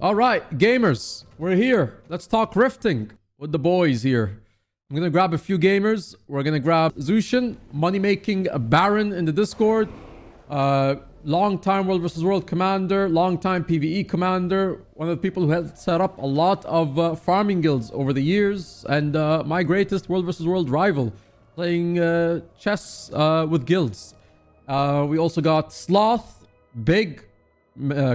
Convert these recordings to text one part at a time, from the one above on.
All right, gamers, we're here. Let's talk rifting with the boys here. I'm gonna grab a few gamers. We're gonna grab Zushin, money-making Baron in the Discord. Long-time World vs. World commander, long-time PvE commander. One of the people who helped set up a lot of farming guilds over the years. And my greatest World vs. World rival, playing chess with guilds. We also got Sloth, big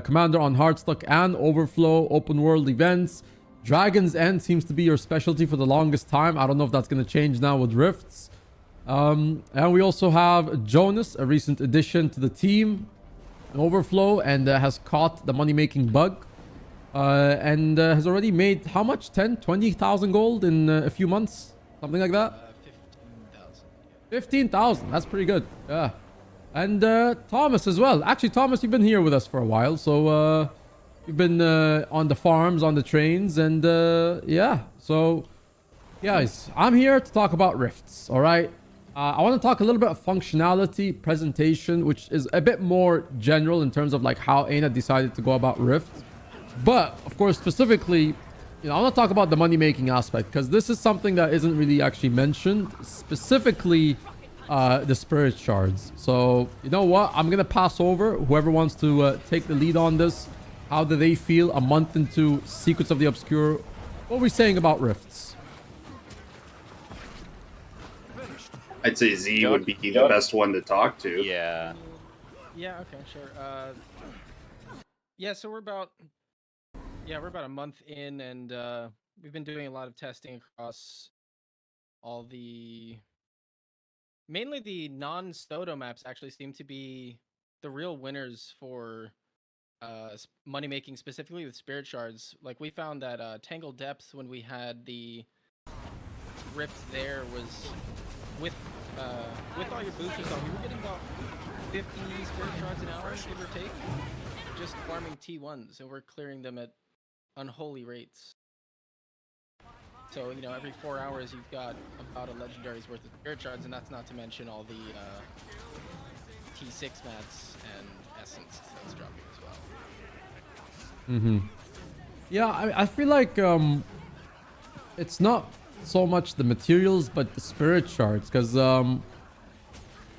commander on Heartstock and Overflow, open world events. Dragon's End seems to be your specialty for the longest time. I don't know if that's going to change now with Rifts. And we also have Jonas, a recent addition to the team, Overflow, and has caught the money-making bug. And has already made how much? 10, 20,000 gold in a few months? Something like that? 15,000. 15,000. That's pretty good. Yeah. And Thomas as well. Actually, Thomas, you've been here with us for a while. So you've been on the farms, on the trains. And yeah. So, guys, I'm here to talk about Rifts. All right. I want to talk a little bit of functionality, presentation, which is a bit more general in terms of like how Aina decided to go about Rifts. But, of course, specifically, I want to talk about the money-making aspect, because this is something that isn't really actually mentioned. Specifically, the spirit shards. So, you know what? I'm going to pass over whoever wants to take the lead on this. How do they feel a month into Secrets of the Obscure? What are we saying about Rifts? I'd say Z would be the best one to talk to. Yeah. Yeah, okay, sure. Yeah, so we're about a month in, and we've been doing a lot of testing across all mainly the non-Stodo maps actually seem to be the real winners for money making, specifically with spirit shards. Like, we found that Tangled Depths, when we had the Rift there, was with all your boosters on, we were getting about 50 spirit shards an hour, give or take, just farming T1s, and we're clearing them at unholy rates. So, every 4 hours you've got about a legendary's worth of spirit shards, and that's not to mention all the T6 mats and essence that's dropping as well. Mm-hmm. Yeah, I feel like it's not so much the materials, but the spirit shards, because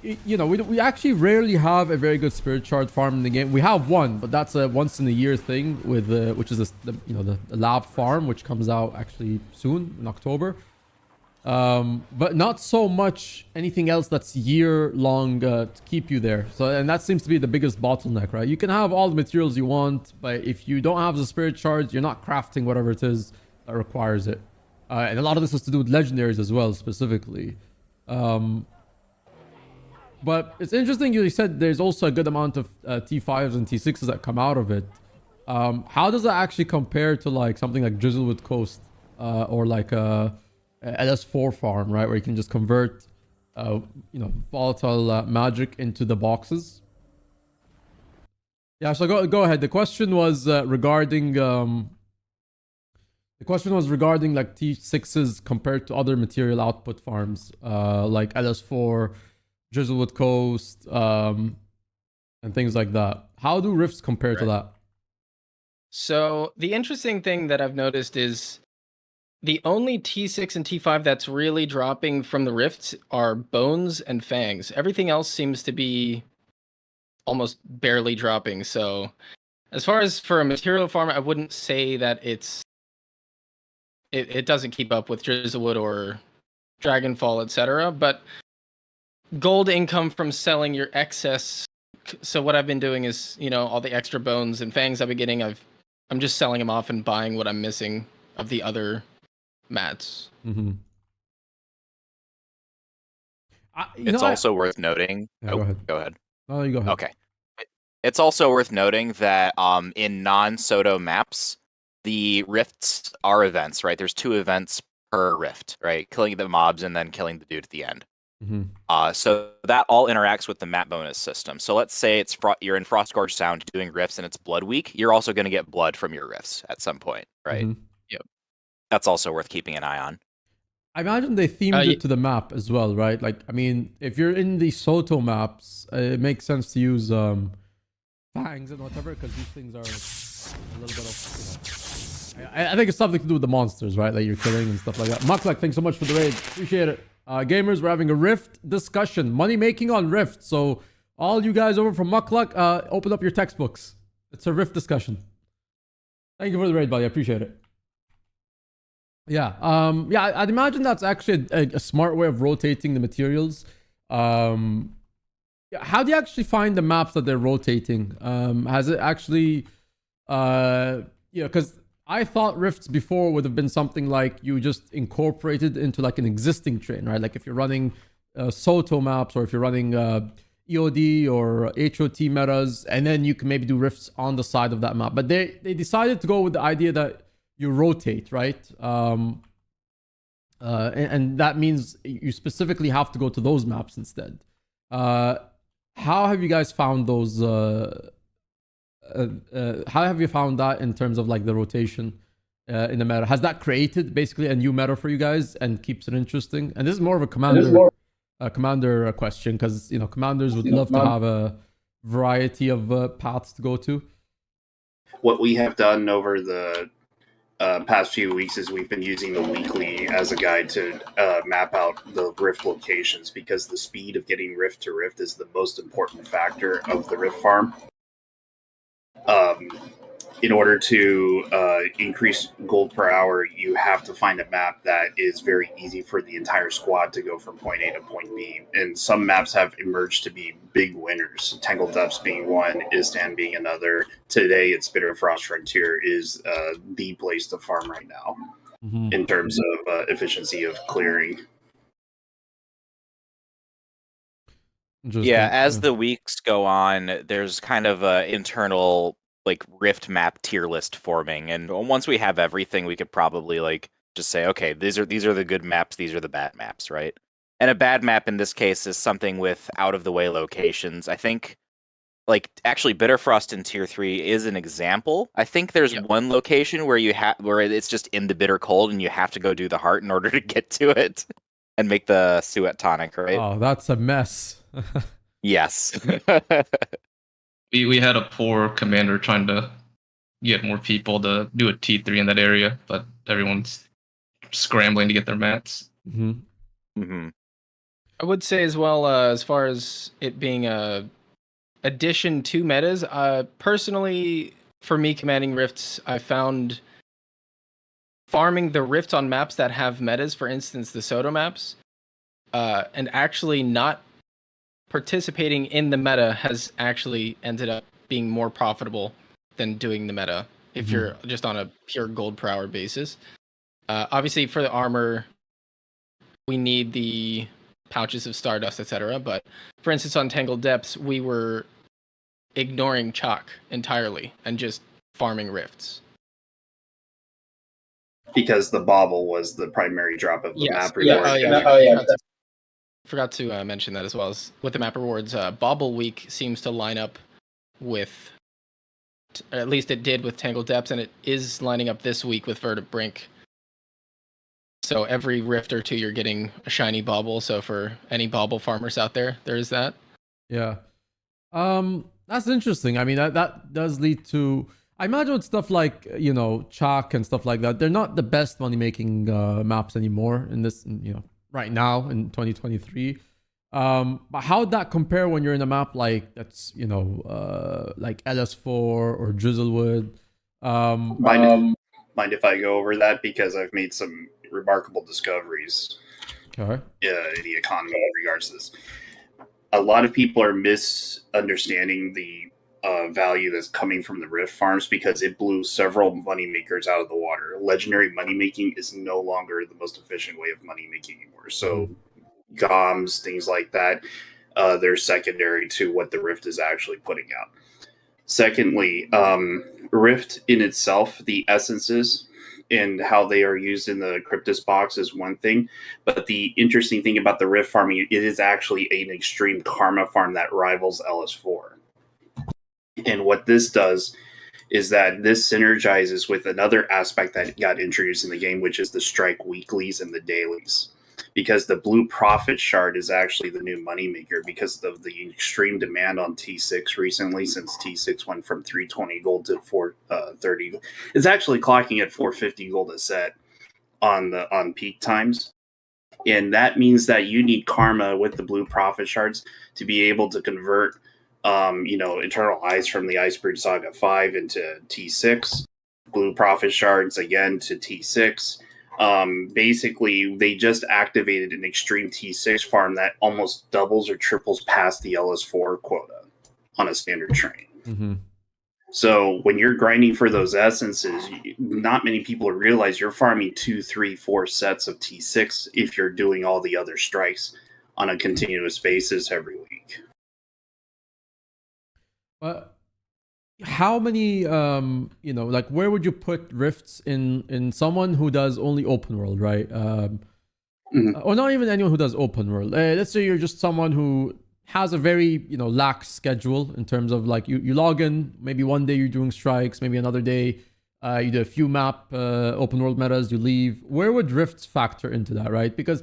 we actually rarely have a very good spirit shard farm in the game. We have one, but that's a once in a year thing with which is the lab farm, which comes out actually soon in October. But not so much anything else that's year long to keep you there. So, and that seems to be the biggest bottleneck, right? You can have all the materials you want, but if you don't have the spirit shards, you're not crafting whatever it is that requires it. And a lot of this has to do with legendaries as well, specifically. But it's interesting you said there's also a good amount of T5s and T6s that come out of it. How does that actually compare to like something like Drizzlewood Coast or like a LS4 farm, right? Where you can just convert, volatile magic into the boxes. Yeah, so go ahead. The question was regarding like T6s compared to other material output farms, like LS4, Drizzlewood Coast, and things like that. How do Rifts compare to that? So the interesting thing that I've noticed is the only T6 and T5 that's really dropping from the Rifts are Bones and Fangs. Everything else seems to be almost barely dropping. So as far as for a material farm, I wouldn't say that it doesn't keep up with Drizzlewood or Dragonfall, etc. But gold income from selling your excess. So what I've been doing is, all the extra Bones and Fangs I've been getting, I'm just selling them off and buying what I'm missing of the other mats. Mm-hmm. It's also worth noting. Yeah, go ahead. Go ahead. No, you go ahead. Okay. It's also worth noting that in non-Soto maps, the rifts are events, right? There's 2 events per rift, right? Killing the mobs and then killing the dude at the end. Mm-hmm. So that all interacts with the map bonus system. So let's say you're in Frostgorge Sound doing rifts and it's Blood Week. You're also going to get blood from your rifts at some point, right? Mm-hmm. Yep. That's also worth keeping an eye on. I imagine they themed it to the map as well, right? Like, I mean, if you're in the Soto maps, it makes sense to use fangs and whatever, because these things are a little bit of I think it's something to do with the monsters, right? That you're killing and stuff like that. Muklak, thanks so much for the raid. Appreciate it. Gamers, we're having a Rift discussion. Money making on Rift. So all you guys over from Muklak, open up your textbooks. It's a Rift discussion. Thank you for the raid, buddy. I appreciate it. Yeah. I'd imagine that's actually a smart way of rotating the materials. How do you actually find the maps that they're rotating? Has it actually, because I thought rifts before would have been something like you just incorporated into like an existing train, right? Like if you're running Soto maps, or if you're running EOD or HOT metas, and then you can maybe do rifts on the side of that map. But they decided to go with the idea that you rotate, right? And that means you specifically have to go to those maps instead. How have you guys found those? How have you found that in terms of like the rotation in the meta? Has that created basically a new meta for you guys and keeps it interesting? And this is more of a commander question, because commanders would love to have a variety of paths to go to. What we have done over the past few weeks is we've been using the weekly as a guide to map out the rift locations, because the speed of getting rift to rift is the most important factor of the rift farm. In order to increase gold per hour, you have to find a map that is very easy for the entire squad to go from point A to point B. And some maps have emerged to be big winners. Tangled Depths being one, Istan being another. Today, it's Bitterfrost Frontier is the place to farm right now in terms of efficiency of clearing. Yeah, as the weeks go on, there's kind of a internal like rift map tier list forming, and once we have everything, we could probably like just say, okay, these are the good maps, these are the bad maps, right? And a bad map in this case is something with out of the way locations. I think like actually Bitterfrost in tier 3 is an example. I think there's one location where where it's just in the bitter cold and you have to go do the heart in order to get to it and make the Suet tonic, right? Oh, that's a mess. Yes. We had a poor commander trying to get more people to do a T3 in that area, but everyone's scrambling to get their mats. I would say as well, as far as it being a addition to metas, personally, for me commanding rifts, I found farming the rifts on maps that have metas, for instance, the Soto maps, and actually not participating in the meta has actually ended up being more profitable than doing the meta if you're just on a pure gold per hour basis. Obviously, for the armor, we need the pouches of Stardust, etc. But for instance, on Tangled Depths, we were ignoring chalk entirely and just farming rifts. Because the bauble was the primary drop of the map reward. Forgot to mention that as well. As with the map rewards, Bauble Week seems to line up with, at least it did with Tangled Depths, and it is lining up this week with Verdant Brink. So every rift or two, you're getting a shiny Bauble. So for any Bauble farmers out there, there is that. Yeah. That's interesting. I mean, that does lead to, I imagine with stuff like, chalk and stuff like that, they're not the best money-making maps anymore in this, right now in 2023. But how would that compare when you're in a map like that's, like LS4 or Drizzlewood? Mind if I go over that, because I've made some remarkable discoveries in the economy in regards to this. A lot of people are misunderstanding the value that's coming from the rift farms, because it blew several money makers out of the water. Legendary money making is no longer the most efficient way of money making anymore. So GOMs, things like that, they're secondary to what the rift is actually putting out. Secondly, rift in itself, the essences and how they are used in the Cryptus box is one thing, but the interesting thing about the rift farming, it is actually an extreme karma farm that rivals LS4. And what this does is that this synergizes with another aspect that got introduced in the game, which is the strike weeklies and the dailies. because the blue profit shard is actually the new moneymaker because of the extreme demand on T6 recently, since T6 went from 320 gold to 430. It's actually clocking at 450 gold a set on peak times. And that means that you need karma with the blue profit shards to be able to convert Eternal Eyes from the Iceberg Saga 5 into T6, blue profit shards again to T6. Basically, they just activated an extreme T6 farm that almost doubles or triples past the LS4 quota on a standard train. Mm-hmm. So when you're grinding for those essences, not many people realize you're farming 2, 3, 4 sets of T6 if you're doing all the other strikes on a continuous basis every week. How many, like where would you put rifts in someone who does only open world, right? Or not even anyone who does open world. Let's say you're just someone who has a very, lax schedule in terms of like you log in, maybe one day you're doing strikes, maybe another day you do a few map open world metas, you leave. Where would rifts factor into that, right? Because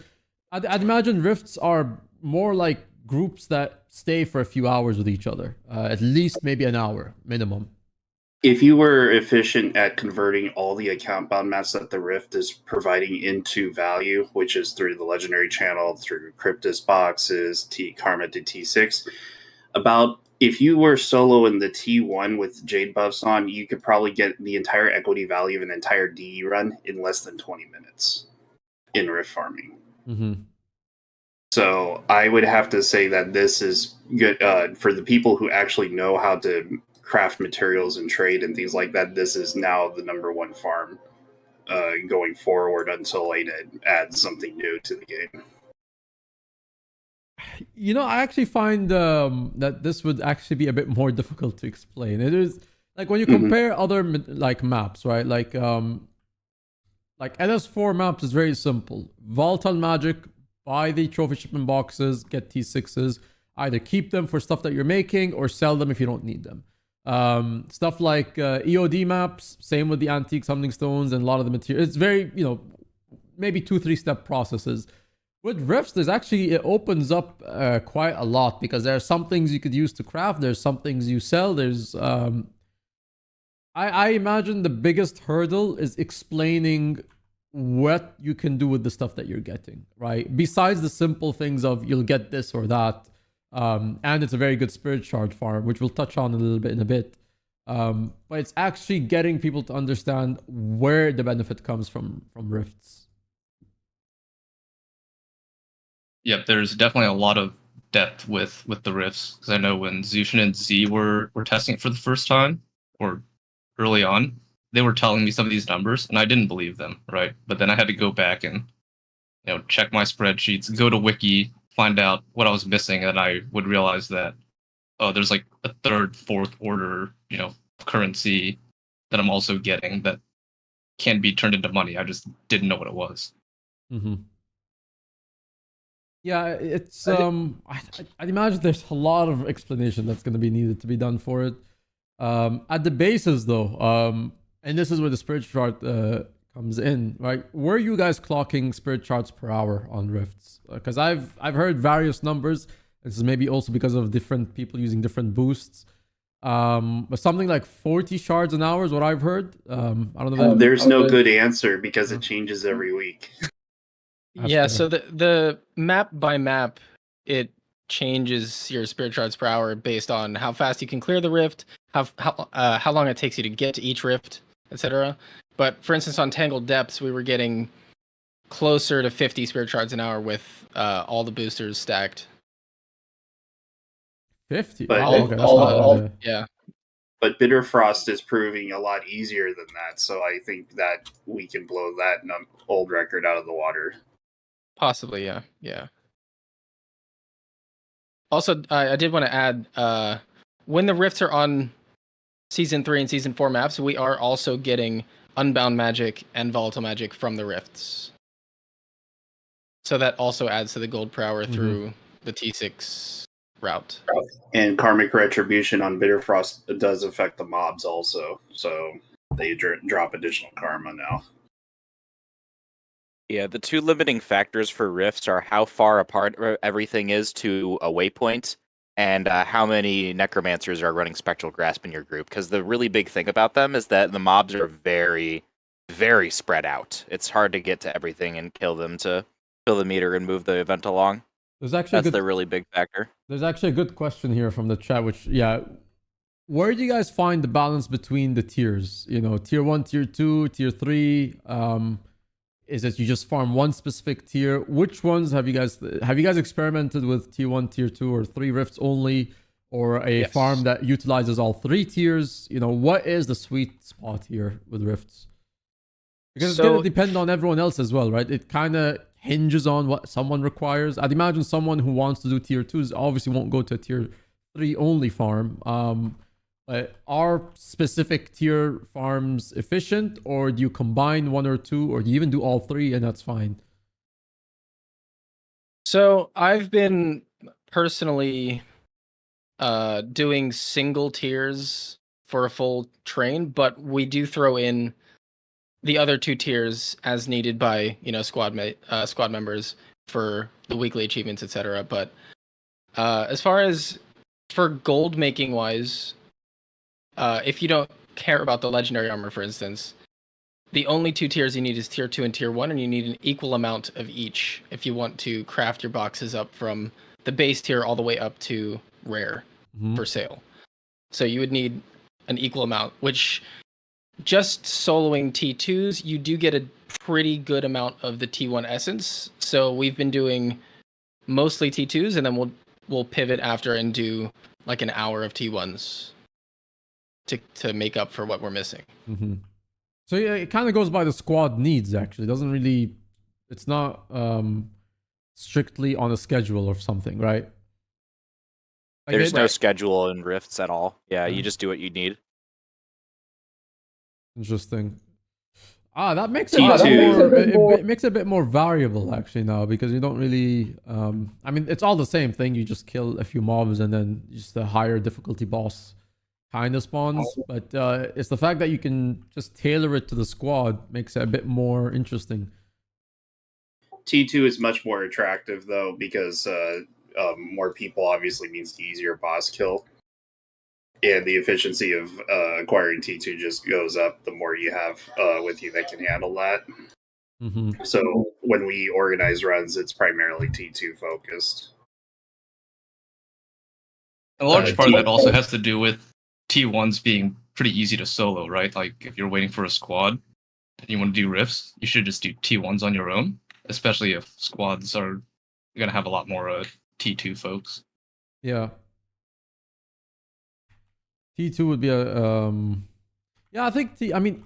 I'd imagine rifts are more like groups that stay for a few hours with each other, at least maybe an hour minimum. If you were efficient at converting all the account bound maps that the Rift is providing into value, which is through the legendary channel, through Cryptus boxes, Karma to T6, if you were solo in the T1 with Jade buffs on, you could probably get the entire equity value of an entire DE run in less than 20 minutes in Rift farming. Mm-hmm. So I would have to say that this is good for the people who actually know how to craft materials and trade and things like that. This is now the number one farm going forward until I add something new to the game. I actually find that this would actually be a bit more difficult to explain. It is like when you compare other like maps, right? Like LS4 maps is very simple. Volatile magic, buy the trophy shipment boxes, get T6s, either keep them for stuff that you're making or sell them if you don't need them. Stuff like EOD maps, same with the antique summoning stones and a lot of the material. It's very, maybe 2-3 step processes. With rifts, it opens up quite a lot because there are some things you could use to craft. There's some things you sell. There's, I imagine the biggest hurdle is explaining what you can do with the stuff that you're getting, right? Besides the simple things of you'll get this or that. And it's a very good spirit shard farm, which we'll touch on a little bit in a bit. But it's actually getting people to understand where the benefit comes from rifts. Yep, there's definitely a lot of depth with the rifts, because I know when Zushin and Z were testing it for the first time, or early on, they were telling me some of these numbers, and I didn't believe them, right? But then I had to go back and check my spreadsheets, go to Wiki, find out what I was missing, and I would realize that there's like a third, fourth order, currency that I'm also getting that can be turned into money. I just didn't know what it was. Mm-hmm. Yeah, it's I'd imagine there's a lot of explanation that's going to be needed to be done for it. At the basis, though, and this is where the spirit chart comes in, right? Where are you guys clocking spirit charts per hour on rifts? Because I've heard various numbers. This is maybe also because of different people using different boosts. But something like 40 shards an hour is what I've heard. I don't know. There's no good answer because it changes every week. Yeah, so the map by map, it changes your spirit shards per hour based on how fast you can clear the rift, how long it takes you to get to each rift, etc. But for instance, on Tangled Depths, we were getting closer to 50 spirit shards an hour with all the boosters stacked. 50? But yeah. But Bitter Frost is proving a lot easier than that, so I think that we can blow that old record out of the water. Possibly, yeah. Also, I did want to add, when the rifts are on Season 3 and Season 4 maps, we are also getting Unbound Magic and Volatile Magic from the rifts. So that also adds to the gold per hour through the T6 route. And Karmic Retribution on Bitter Frost does affect the mobs also, so they drop additional karma now. Yeah, the two limiting factors for rifts are how far apart everything is to a waypoint, and how many necromancers are running spectral grasp in your group. Because the really big thing about them is that the mobs are very, very spread out. It's hard to get to everything and kill them to fill the meter and move the event along. That's the really big factor. There's actually a good question here from the chat, which, yeah, where do you guys find the balance between the tiers? You know, tier 1, tier 2, tier 3? Is it you just farm one specific tier? Which ones have you guys experimented with tier 1, tier 2, or 3 rifts only? Or a farm that utilizes all 3 tiers? You know, what is the sweet spot here with rifts? Because it's going to depend on everyone else as well, right? It kind of hinges on what someone requires. I'd imagine someone who wants to do tier 2s obviously won't go to a tier 3 only farm. But are specific tier farms efficient, or do you combine 1 or 2, or do you even do all 3 and that's fine? So I've been personally doing single tiers for a full train, but we do throw in the other 2 tiers as needed by squad members for the weekly achievements, etc. But as far as for gold making wise, if you don't care about the legendary armor, for instance, the only 2 tiers you need is tier 2 and tier 1, and you need an equal amount of each if you want to craft your boxes up from the base tier all the way up to rare for sale. So you would need an equal amount, which just soloing T2s, you do get a pretty good amount of the T1 essence. So we've been doing mostly T2s, and then we'll pivot after and do like an hour of T1s to make up for what we're missing. So yeah, it kind of goes by the squad needs, actually. It doesn't really, it's not strictly on a schedule or something, right? Like There's no schedule in rifts at all. Yeah, you just do what you need. Interesting. That makes it a bit more, it makes it a bit more variable actually now, because you don't really I mean, it's all the same thing. You just kill a few mobs and then just a higher difficulty boss kind of spawns, but it's the fact that you can just tailor it to the squad makes it a bit more interesting. T2 is much more attractive though, because more people obviously means the easier boss kill. And the efficiency of acquiring T2 just goes up the more you have with you that can handle that. So when we organize runs, it's primarily T2 focused. A large part of that also has to do with T1s being pretty easy to solo, right? Like if you're waiting for a squad and you want to do rifts, you should just do T1s on your own, especially if squads are going to have a lot more T2 folks. Yeah. T2 would be a yeah, I think I mean,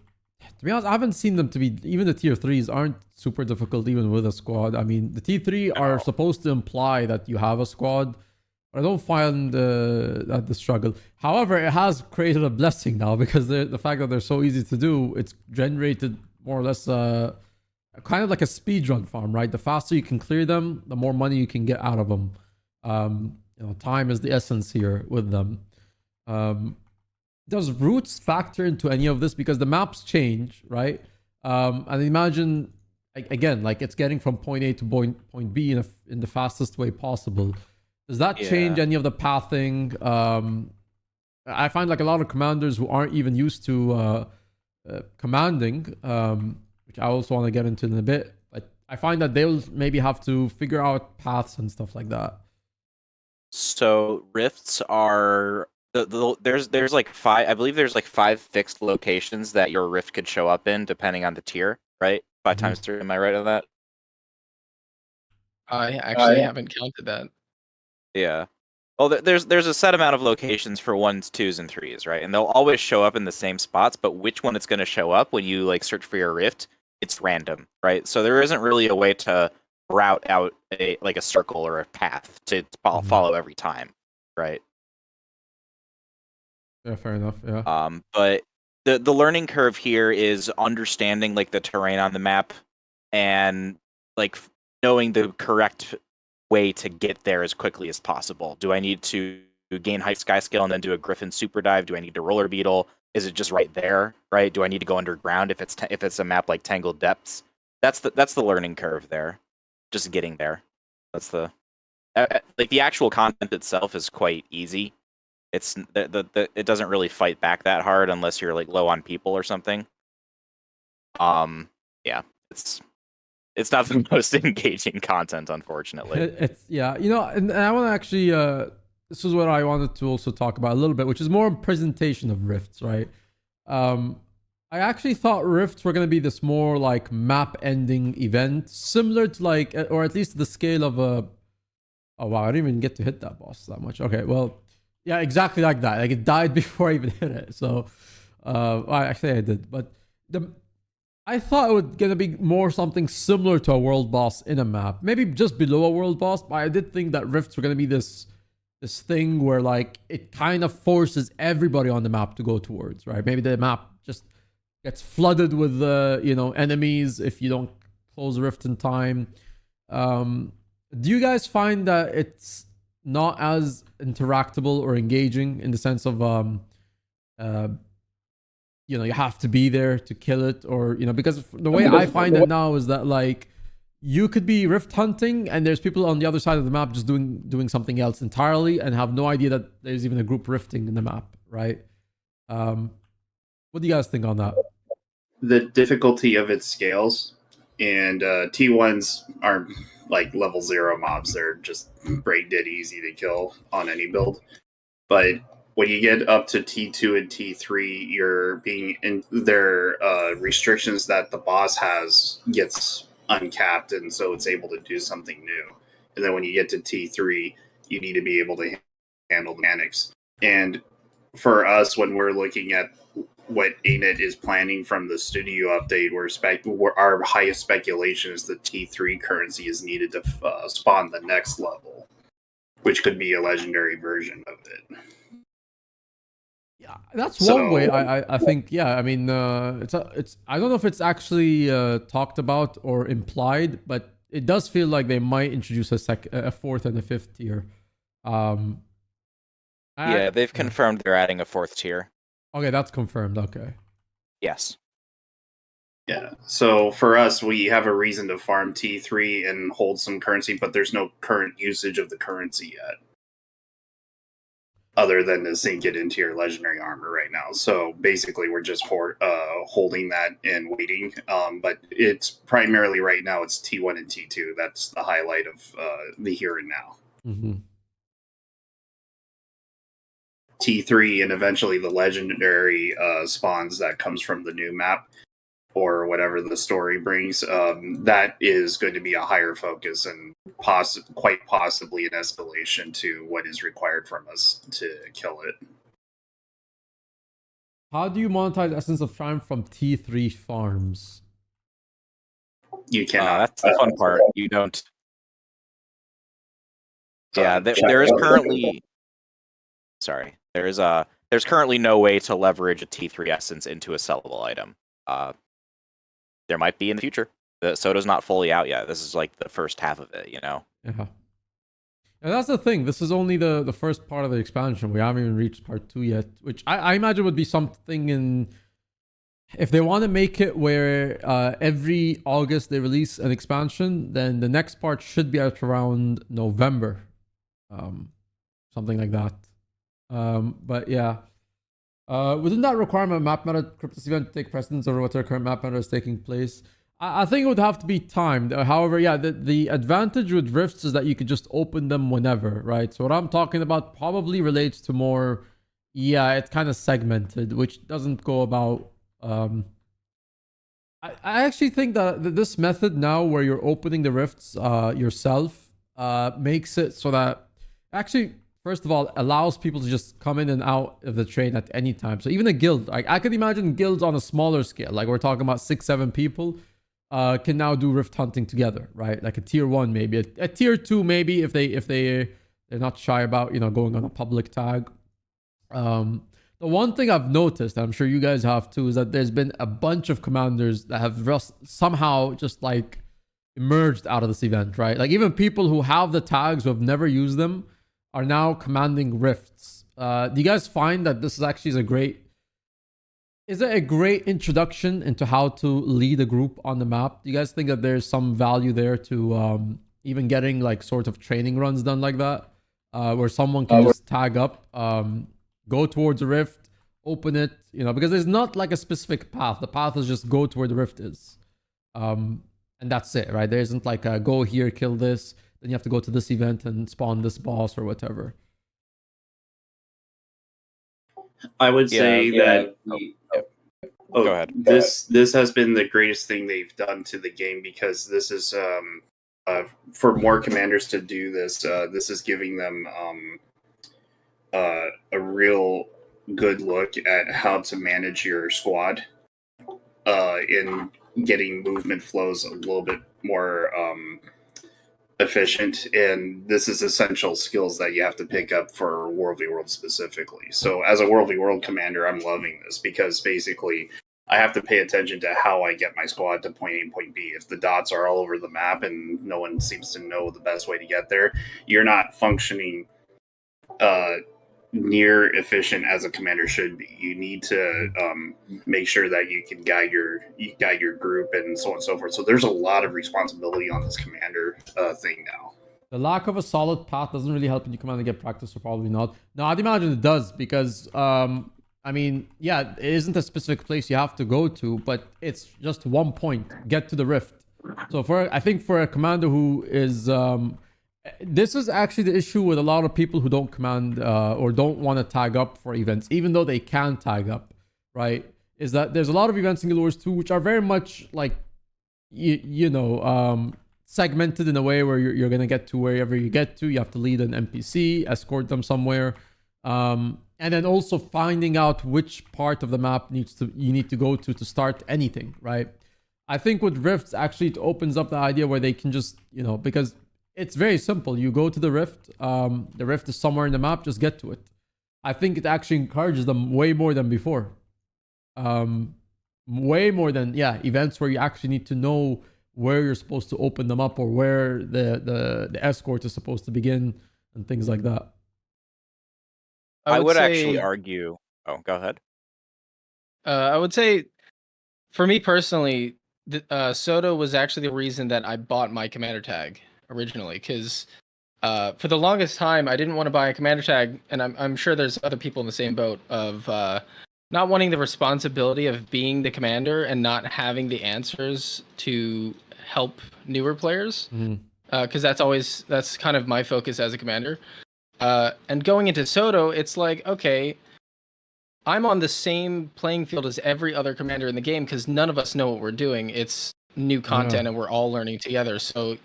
to be honest, I haven't seen them to be, even the tier 3s aren't super difficult even with a squad. I mean, the T3 are supposed to imply that you have a squad, but I don't find that the struggle. However, it has created a blessing now, because the fact that they're so easy to do, it's generated more or less kind of like a speedrun farm, right? The faster you can clear them, the more money you can get out of them. You know, time is the essence here with them. Does roots factor into any of this? Because the maps change, right? And imagine, again, like it's getting from point A to point B in the fastest way possible. Does that change any of the pathing? I find like a lot of commanders who aren't even used to commanding, which I also want to get into in a bit, but I find that they'll maybe have to figure out paths and stuff like that. So rifts are there's like 5, I believe there's like 5 fixed locations that your rift could show up in depending on the tier, right? 5 times 3, am I right on that? I actually haven't counted that. Yeah. Well, there's a set amount of locations for 1s, 2s, and 3s, right? And they'll always show up in the same spots, but which one it's going to show up when you like search for your rift, it's random, right? So there isn't really a way to route out a circle or a path to follow every time, right? Yeah, fair enough. Yeah. But the learning curve here is understanding like the terrain on the map and like knowing the correct way to get there as quickly as possible. Do I need to gain height sky skill and then do a Griffin super dive? Do I need to roller beetle? Is it just right there, right? Do I need to go underground if it's a map like Tangled Depths? That's the learning curve there. Just getting there. That's the like the actual content itself is quite easy. It's it doesn't really fight back that hard unless you're like low on people or something. Yeah, it's not the most engaging content, unfortunately. It's yeah, you know, and I want to actually this is what I wanted to also talk about a little bit, which is more presentation of rifts, right? I actually thought rifts were going to be this more like map ending event, similar to like, or at least the scale of a. Oh wow, I didn't even get to hit that boss that much. Okay, well, yeah, exactly like that. Like it died before I even hit it. So, well, actually I did, but I thought it was gonna be more something similar to a world boss in a map, maybe just below a world boss. But I did think that rifts were gonna be this thing where like it kind of forces everybody on the map to go towards, right? Maybe the map just gets flooded with you know, enemies if you don't close the rift in time. Do you guys find that it's not as interactable or engaging in the sense of you know, you have to be there to kill it, or you know, because the way I find it now is that like you could be rift hunting and there's people on the other side of the map just doing something else entirely and have no idea that there's even a group rifting in the map, right? What do you guys think on that? The difficulty of its scales, and T1s are like level 0 mobs. They're just brain dead easy to kill on any build. But when you get up to T2 and T3, you're being in their restrictions that the boss has gets uncapped, and so it's able to do something new. And then when you get to T3, you need to be able to handle the mechanics. And for us, when we're looking at what ANET is planning from the studio update, our highest speculation is the T3 currency is needed to spawn the next level, which could be a legendary version of it. Yeah, that's one way. I think, yeah. I mean, it's I don't know if it's actually talked about or implied, but it does feel like they might introduce a fourth and a fifth tier. Yeah, they've confirmed they're adding a fourth tier. Okay, that's confirmed. Okay. Yes. Yeah. So for us, we have a reason to farm T3 and hold some currency, but there's no current usage of the currency yet, other than to sink it into your legendary armor right now. So basically, we're just holding that and waiting. But it's primarily right now, it's T1 and T2. That's the highlight of the here and now. Mm-hmm. T3 and eventually the legendary spawns that comes from the new map or whatever the story brings, that is going to be a higher focus and quite possibly an escalation to what is required from us to kill it. How do you monetize Essence of Triumph from T3 farms? You cannot. That's the fun part. You don't. Yeah, there is currently... Sorry. There's currently no way to leverage a T3 essence into a sellable item. There might be in the future. The Soda's not fully out yet. This is like the first half of it, you know? Yeah. And that's the thing. This is only the first part of the expansion. We haven't even reached part 2 yet, which I imagine would be something in... If they want to make it where every August they release an expansion, then the next part should be out around November. Something like that. But yeah, wouldn't that requirement map meta Cryptos event to take precedence over what their current map meta is taking place? I think it would have to be timed. However, yeah, the advantage with rifts is that you could just open them whenever, right? So what I'm talking about probably relates to more, yeah, it's kind of segmented, which doesn't go about. I actually think that this method now, where you're opening the rifts yourself, makes it so that actually, first of all, allows people to just come in and out of the train at any time. So even a guild, like I could imagine guilds on a smaller scale, like we're talking about 6-7 people, can now do rift hunting together, right? Like a tier 1 maybe, a tier 2 maybe, if they're not shy about, you know, going on a public tag. The one thing I've noticed, and I'm sure you guys have too, is that there's been a bunch of commanders that have somehow just like emerged out of this event, right? Like even people who have the tags who have never used them are now commanding rifts. Do you guys find that this is actually a great... is it a great introduction into how to lead a group on the map? Do you guys think that there's some value there to even getting like sort of training runs done like that, where someone can just tag up, go towards a rift, open it, you know, because there's not like a specific path. The path is just go to where the rift is, and that's it, right? There isn't like a go here, kill this, then you have to go to this event and spawn this boss or whatever. I would say that. Go ahead. This has been the greatest thing they've done to the game, because this is for more commanders to do this. This is giving them a real good look at how to manage your squad in getting movement flows a little bit more efficient, and this is essential skills that you have to pick up for World v World specifically. So as a World v World commander, I'm loving this, because basically I have to pay attention to how I get my squad to point A and point B. If the dots are all over the map and no one seems to know the best way to get there, you're not functioning near efficient as a commander should be. You need to make sure that you can guide your group and so on and so forth. So there's a lot of responsibility on this commander thing now. The lack of a solid path doesn't really help you commander get practice, or probably not. No, I'd imagine it does, because I mean, yeah, it isn't a specific place you have to go to, but it's just one point, get to the rift. So I think for a commander who is this is actually the issue with a lot of people who don't command or don't want to tag up for events, even though they can tag up, right? Is that there's a lot of events in Guild Wars 2 which are very much like, you know, segmented in a way where you're going to get to wherever you get to. You have to lead an NPC, escort them somewhere. And then also finding out which part of the map you need to go to start anything, right? I think with Rifts, actually, it opens up the idea where they can just, you know, because it's very simple. You go to the Rift. The Rift is somewhere in the map. Just get to it. I think it actually encourages them way more than before. Way more than, yeah, events where you actually need to know where you're supposed to open them up, or where the escort is supposed to begin, and things like that. I would actually argue. Oh, go ahead. I would say, for me personally, Soto was actually the reason that I bought my commander tag originally, because for the longest time I didn't want to buy a commander tag, and I'm sure there's other people in the same boat of not wanting the responsibility of being the commander and not having the answers to help newer players, because that's kind of my focus as a commander. And going into Soto, it's like, okay, I'm on the same playing field as every other commander in the game, because none of us know what we're doing. It's new content, and we're all learning together. So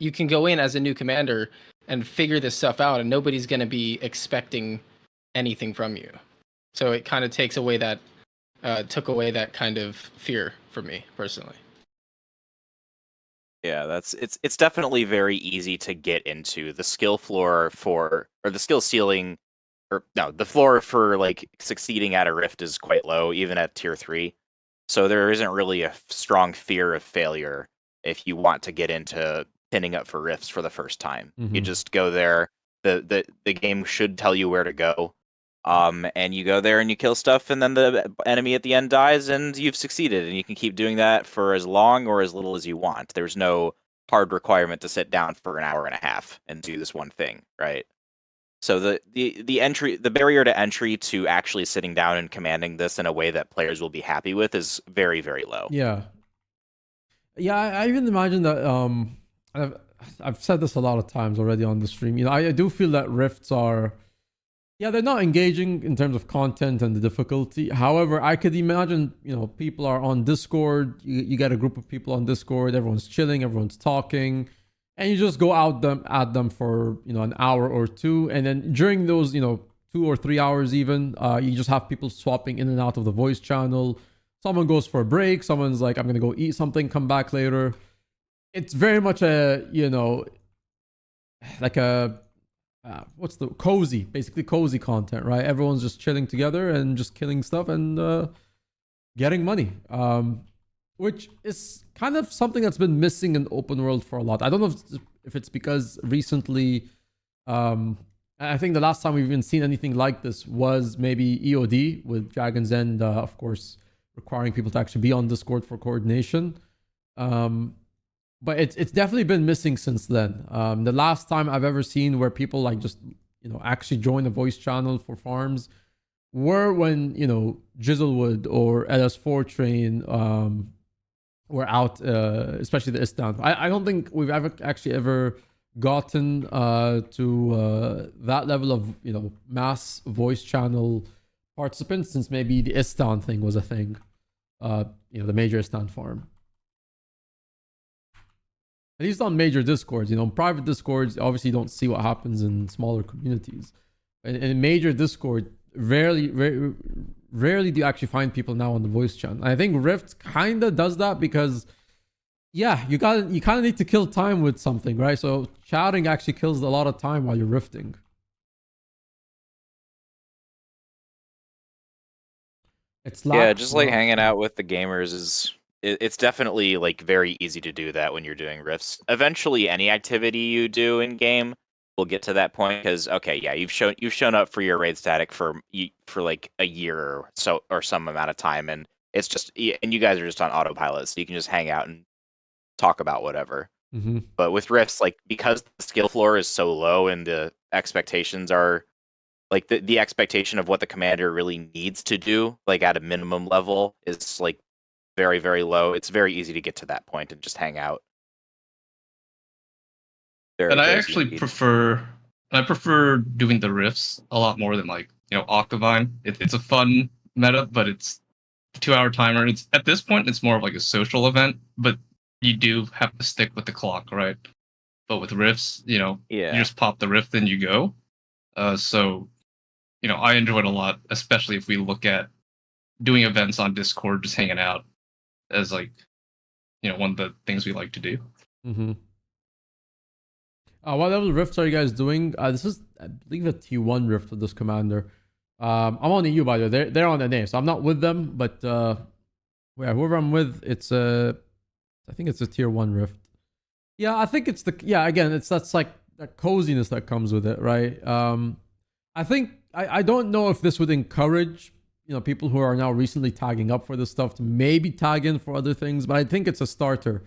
you can go in as a new commander and figure this stuff out, and nobody's going to be expecting anything from you. So it kind of took away that kind of fear from me personally. Yeah, it's definitely very easy to get into. The skill floor or the skill ceiling, or no, the floor for like succeeding at a rift is quite low, even at tier 3. So there isn't really a strong fear of failure if you want to get into pinning up for rifts for the first time. You just go there. The game should tell you where to go. And you go there and you kill stuff, and then the enemy at the end dies, and you've succeeded, and you can keep doing that for as long or as little as you want. There's no hard requirement to sit down for an hour and a half and do this one thing, right? So the barrier to entry to actually sitting down and commanding this in a way that players will be happy with is very, very low. Yeah. I even imagine that I've said this a lot of times already on the stream. You know, I do feel that rifts are, yeah, they're not engaging in terms of content and the difficulty. However, I could imagine, you know, people are on Discord. You get a group of people on Discord. Everyone's chilling. Everyone's talking. And you just go at them for, you know, an hour or two. And then during those, you know, 2 or 3 hours even, you just have people swapping in and out of the voice channel. Someone goes for a break. Someone's like, I'm going to go eat something, come back later. It's very much a, you know, like a... basically cozy content, right? Everyone's just chilling together and just killing stuff and getting money, which is kind of something that's been missing in open world for a lot. I don't know if it's because recently I think the last time we've even seen anything like this was maybe EOD with Dragon's End, of course, requiring people to actually be on Discord for coordination. But it's definitely been missing since then. The last time I've ever seen where people like just, actually join a voice channel for farms were when, Jizzlewood or LS4 Train were out, especially the Istan. I don't think we've ever gotten to that level of, mass voice channel participants since maybe the Istan thing was a thing. The major Istan farm. At least on major discords, private discords, obviously you don't see what happens in smaller communities. In major discord, rarely do you actually find people now on the voice channel. I think Rift kind of does that because, yeah, you kind of need to kill time with something, right? So chatting actually kills a lot of time while you're rifting. It's just like hanging out with the gamers is. It's definitely like very easy to do that when you're doing rifts. Eventually, any activity you do in game will get to that point because you've shown up for your raid static for like a year or some amount of time, and it's just and you guys are just on autopilot, so you can just hang out and talk about whatever. Mm-hmm. But with rifts, like because the skill floor is so low and the expectations are like the expectation of what the commander really needs to do, like at a minimum level, is like very, very low. It's very easy to get to that point and just hang out. And I actually prefer doing the rifts a lot more than like Octavine. It's a fun meta, but it's a 2-hour timer. It's at this point it's more of like a social event, but you do have to stick with the clock, right? But with rifts, you just pop the rift and you go. So I enjoy it a lot, especially if we look at doing events on Discord, just hanging out as like one of the things we like to do. Mm-hmm. What level rifts are you guys doing? This is, I believe, a T1 rift with this commander. I'm on EU, by the way. They're on NA, so I'm not with them, but whoever I'm with, I think it's a tier 1 rift. Yeah, I think it's again, that's like that coziness that comes with it, right? I think I don't know if this would encourage people who are now recently tagging up for this stuff to maybe tag in for other things, but I think it's a starter.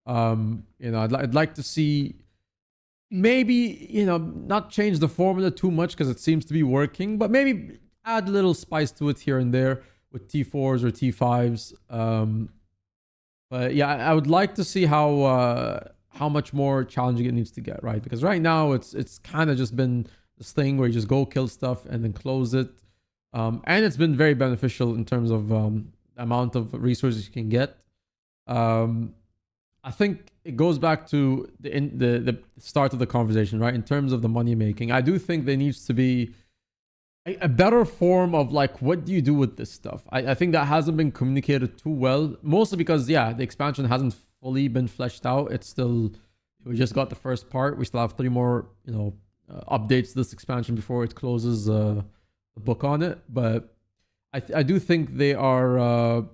I'd like to see maybe not change the formula too much because it seems to be working, but maybe add a little spice to it here and there with T4s or T5s. But yeah, I would like to see how much more challenging it needs to get, right? Because right now it's kind of just been this thing where you just go kill stuff and then close it. And it's been very beneficial in terms of the amount of resources you can get. I think it goes back to the start of the conversation, right? In terms of the money making, I do think there needs to be a better form of like, what do you do with this stuff? I think that hasn't been communicated too well, mostly because, the expansion hasn't fully been fleshed out. We just got the first part. We still have 3 more, updates to this expansion before it closes the book on it. But I do think they are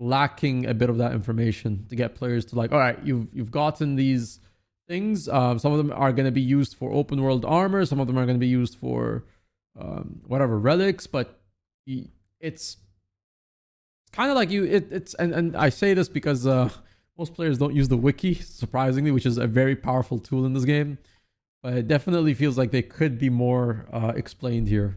lacking a bit of that information to get players to like, all right, you've gotten these things. Some of them are going to be used for open world armor. Some of them are going to be used for whatever relics, but it's kind of like and I say this because most players don't use the wiki, surprisingly, which is a very powerful tool in this game, but it definitely feels like they could be more explained here.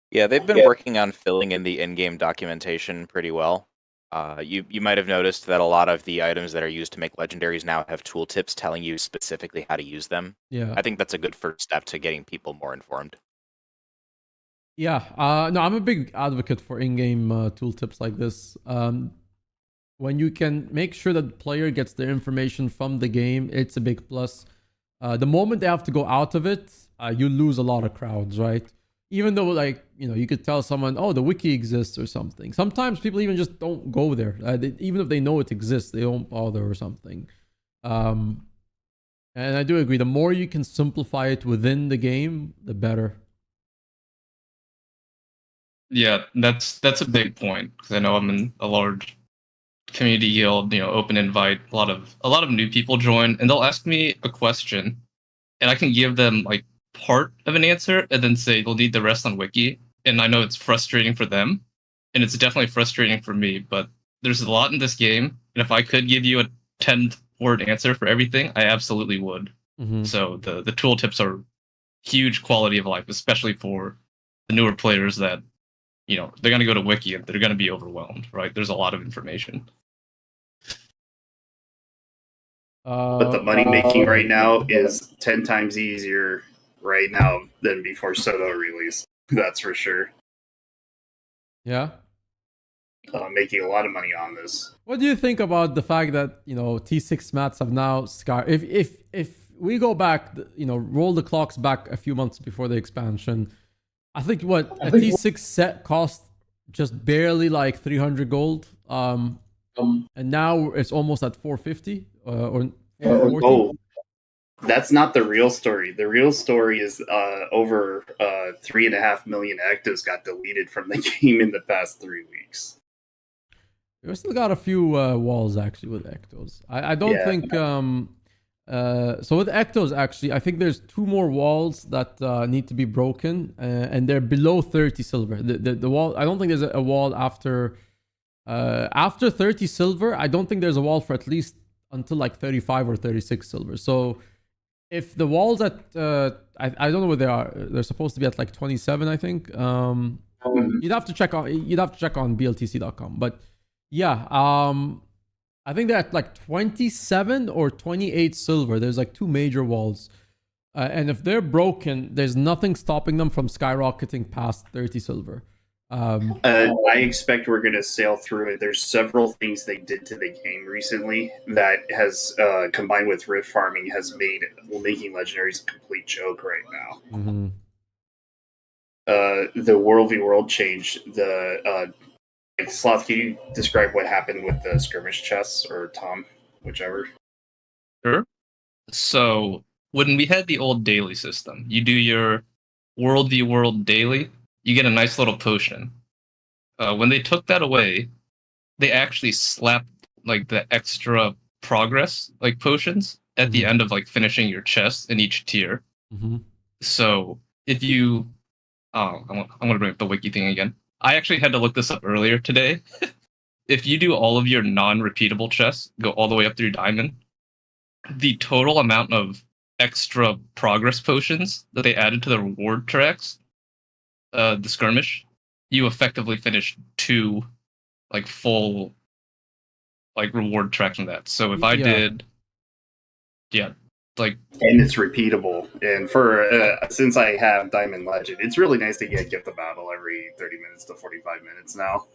Yeah, they've been working on filling in the in-game documentation pretty well. You might have noticed that a lot of the items that are used to make legendaries now have tooltips telling you specifically how to use them. Yeah, I think that's a good first step to getting people more informed. Yeah, no, I'm a big advocate for in-game tooltips like this. When you can make sure that the player gets their information from the game, it's a big plus. The moment they have to go out of it, you lose a lot of crowds, right? Even though, like, you could tell someone, oh, the wiki exists or something. Sometimes people even just don't go there. Even if they know it exists, they don't bother or something. And I do agree. The more you can simplify it within the game, the better. Yeah, that's a big point because I know I'm in a large community guild. Open invite. A lot of new people join, and they'll ask me a question, and I can give them like part of an answer and then say they'll need the rest on wiki. And I know it's frustrating for them, and it's definitely frustrating for me. But there's a lot in this game, and if I could give you a 10-word answer for everything, I absolutely would. So the tooltips are huge quality of life, especially for the newer players that, you know, they're going to go to wiki and they're going to be overwhelmed, right? There's a lot of information. But the money making right now is 10 times easier right now than before Soto release. That's for sure. Yeah. Making a lot of money on this. What do you think about the fact that, you know, T6 mats have now if we go back, you know, roll the clocks back a few months before the expansion, I think a T6 set cost just barely like 300 gold. And now it's almost at 450 or 440. Oh, that's not the real story. The real story is over 3.5 million actives got deleted from the game in the past 3 weeks. We still got a few walls actually with Ectos. I don't think so with Ectos actually I think there's 2 more walls that need to be broken and they're below 30 silver. The wall, I don't think there's a wall after 30 silver. I don't think there's a wall for at least until like 35 or 36 silver. So if the walls at I don't know what they are, they're supposed to be at like 27 I think. You'd have to check on bltc.com, but yeah, I think they're at like 27 or 28 silver. There's like 2 major walls. And if they're broken, there's nothing stopping them from skyrocketing past 30 silver. I expect we're going to sail through it. There's several things they did to the game recently that has, combined with rift farming, has made making legendaries a complete joke right now. The World v World change, the... Sloth, can you describe what happened with the skirmish chests, or Tom, whichever? Sure. So when we had the old daily system, you do your World v World daily, you get a nice little potion. When they took that away, they actually slapped like the extra progress like potions at the end of like finishing your chest in each tier. So if you, I'm gonna bring up the wiki thing again. I actually had to look this up earlier today. If you do all of your non-repeatable chests, go all the way up through diamond, the total amount of extra progress potions that they added to the reward tracks, the skirmish, you effectively finish 2 like full like reward tracks from that. So if I did, like, and it's repeatable. And for since I have Diamond Legend, it's really nice to get gift of battle every 30 minutes to 45 minutes now.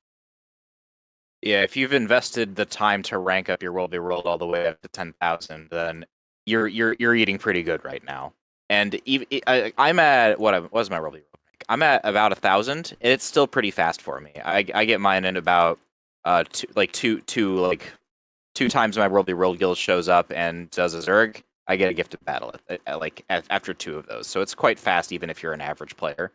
Yeah, if you've invested the time to rank up your World v World all the way up to 10,000, then you're eating pretty good right now. And even I'm at what was my World v World rank? I'm at about 1,000. It's still pretty fast for me. I get mine in about two times my World v World guild shows up and does a Zerg. I get a gift of battle after 2 of those. So it's quite fast, even if you're an average player.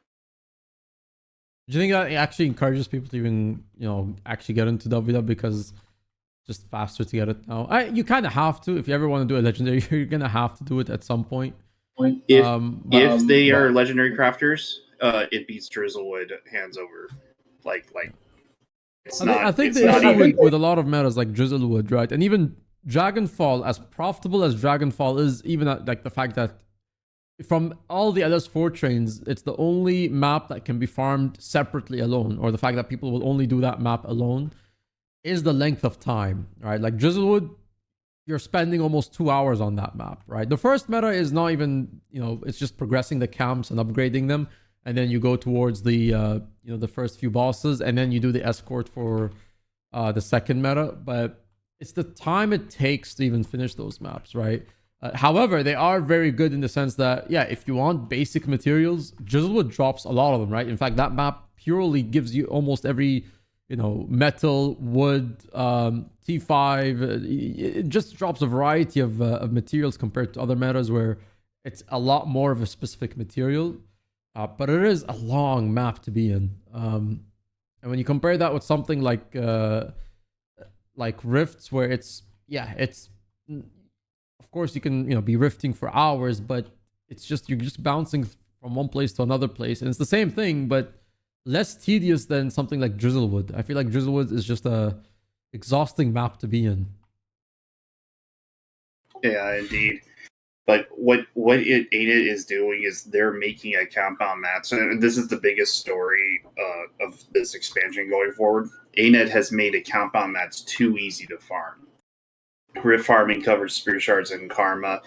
Do you think that actually encourages people to even, you know, actually get into WW because it's just faster to get it now? You kind of have to. If you ever want to do a legendary, you're going to have to do it at some point. If they are legendary crafters, it beats Drizzlewood hands over. I think the issue with a lot of metas like Drizzlewood, right? And even Dragonfall, as profitable as Dragonfall is, even at, like the fact that from all the LS4 trains, it's the only map that can be farmed separately alone, or the fact that people will only do that map alone, is the length of time, right? Like Drizzlewood, you're spending almost 2 hours on that map, right? The first meta is not even, you know, it's just progressing the camps and upgrading them, and then you go towards the, you know, the first few bosses, and then you do the escort for the second meta, but it's the time it takes to even finish those maps, right? However, they are very good in the sense that, yeah, if you want basic materials, Drizzlewood drops a lot of them, right? In fact, that map purely gives you almost every, you know, metal, wood, T5. It just drops a variety of materials compared to other metas where it's a lot more of a specific material. But it is a long map to be in. And when you compare that with something like Rifts, where it's, yeah, it's... Of course, you can, you know, be rifting for hours, but it's just you're just bouncing from one place to another place, and it's the same thing, but less tedious than something like Drizzlewood. I feel like Drizzlewood is just a exhausting map to be in. Yeah, indeed. But what Ain't It is doing is they're making a compound map. So this is the biggest story of this expansion going forward. Ain't It has made a compound that's too easy to farm. Rift farming covers Spirit Shards and Karma,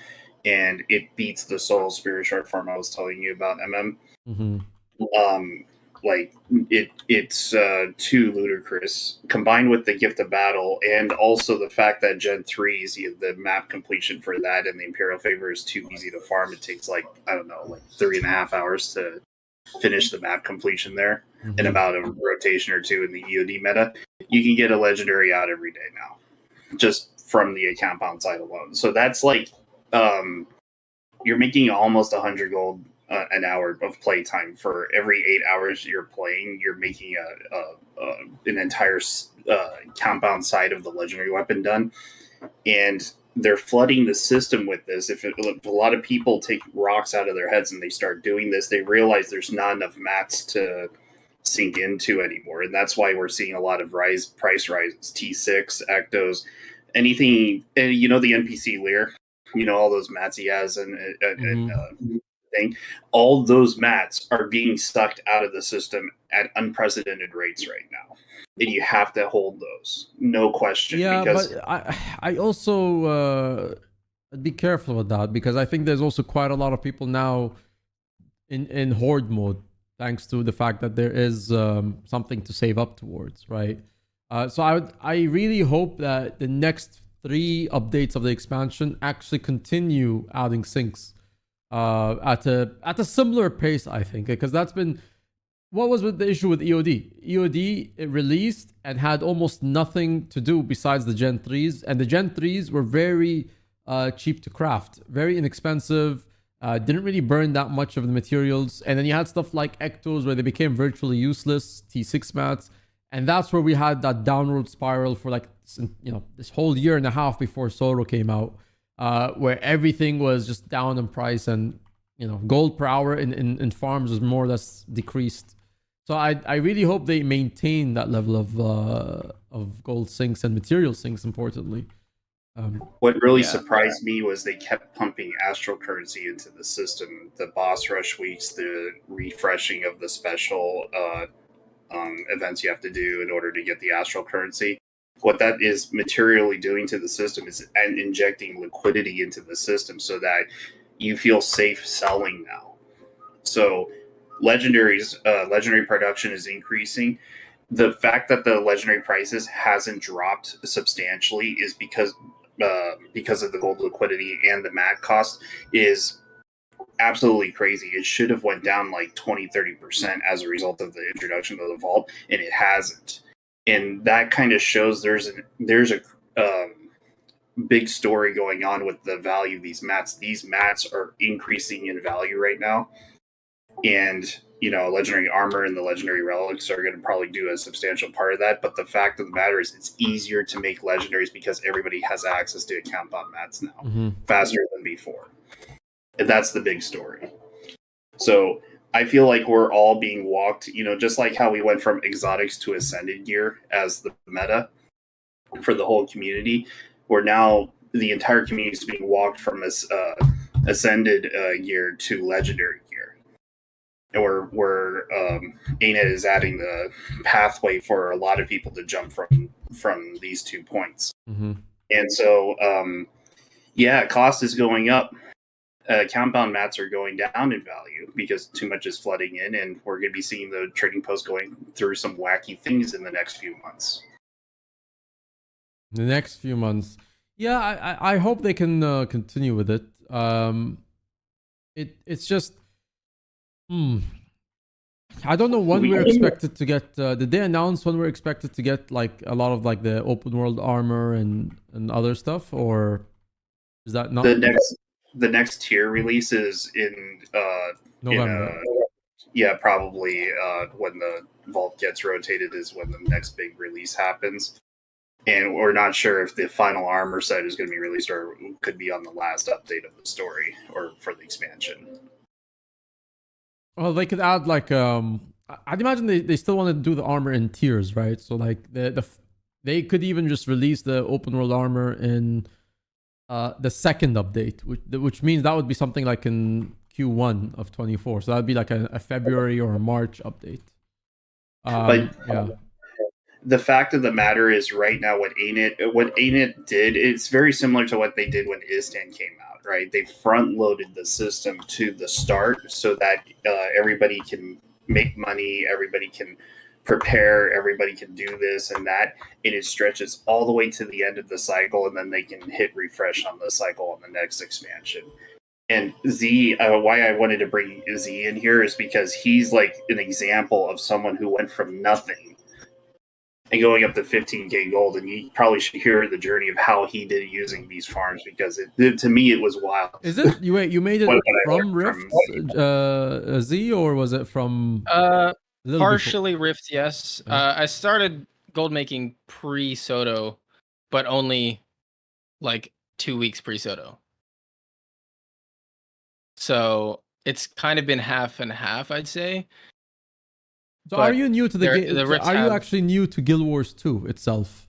and it beats the solo Spirit Shard farm I was telling you about, MM. Mm-hmm. Like it's too ludicrous, combined with the Gift of Battle, and also the fact that Gen 3's the map completion for that and the Imperial Favor is too easy to farm. It takes like, I don't know, like 3.5 hours to finish the map completion there, in about a rotation or two in the EOD meta. You can get a legendary out every day now, just from the compound side alone. So that's like you're making almost 100 gold an hour of playtime for every 8 hours you're playing. You're making an entire compound side of the legendary weapon done, and they're flooding the system with this. If a lot of people take rocks out of their heads and they start doing this, they realize there's not enough mats to sink into anymore, and that's why we're seeing a lot of price rises. T6, Ectos, anything, the NPC Lear, all those mats he has and thing, all those mats are being sucked out of the system at unprecedented rates right now, and you have to hold those, no question. Yeah, because but I also be careful with that, because I think there's also quite a lot of people now in horde mode, thanks to the fact that there is something to save up towards, right? So I really hope that the next 3 updates of the expansion actually continue adding sinks at a similar pace, I think, because that's been what was with the issue with EOD. EOD, it released and had almost nothing to do besides the Gen 3s, and the Gen 3s were very cheap to craft, very inexpensive, didn't really burn that much of the materials, and then you had stuff like Ectos where they became virtually useless, T6 mats, and that's where we had that downward spiral for like, this whole year and a half before Solo came out, where everything was just down in price, and gold per hour in farms was more or less decreased. So I really hope they maintain that level of gold sinks and material sinks, importantly. What really surprised me was they kept pumping astral currency into the system. The boss rush weeks, the refreshing of the special events you have to do in order to get the astral currency. What that is materially doing to the system is injecting liquidity into the system so that you feel safe selling now. So legendary production is increasing. The fact that the legendary prices hasn't dropped substantially is because of the gold liquidity, and the mat cost is absolutely crazy. It should have went down like 20-30% as a result of the introduction of the vault, and it hasn't. And that kind of shows there's a big story going on with the value of these mats. These mats are increasing in value right now, and legendary armor and the legendary relics are going to probably do a substantial part of that. But the fact of the matter is, it's easier to make legendaries because everybody has access to compound mats now, faster than before, and that's the big story. So I feel like we're all being walked, just like how we went from exotics to ascended gear as the meta for the whole community. We're now, the entire community is being walked from ascended gear to legendary gear. And we're Ain't It is adding the pathway for a lot of people to jump from these 2 points. And so, cost is going up. Compound mats are going down in value because too much is flooding in, and we're going to be seeing the trading post going through some wacky things in the next few months. The next few months, I hope they can continue with it. It's just, I don't know when we're expected to get. Did they announce when we're expected to get like a lot of like the open world armor and other stuff, or is that not the next tier release is in November? Probably when the vault gets rotated is when the next big release happens. And we're not sure if the final armor set is going to be released or could be on the last update of the story or for the expansion. Well, they could add like I'd imagine they still want to do the armor in tiers, right? So like they could even just release the open world armor in the second update, which means that would be something like in Q1 of 24. So that'd be like a February or a March update. But yeah. The fact of the matter is, right now, what Ain't It did, it's very similar to what they did when Istan came out, right? They front loaded the system to the start so that everybody can make money, everybody can prepare, everybody can do this and that, and it stretches all the way to the end of the cycle, and then they can hit refresh on the cycle on the next expansion. And Z, why I wanted to bring Z in here is because he's like an example of someone who went from nothing and going up to 15k gold, and you probably should hear the journey of how he did using these farms, because to me it was wild. Is it you made it from Rifts, Z, or was it from partially Rift? Yes. I started gold making pre-Soto, but only like 2 weeks pre-Soto. So it's kind of been half and half, I'd say. So are you new to the game? Are you actually new to Guild Wars 2 itself?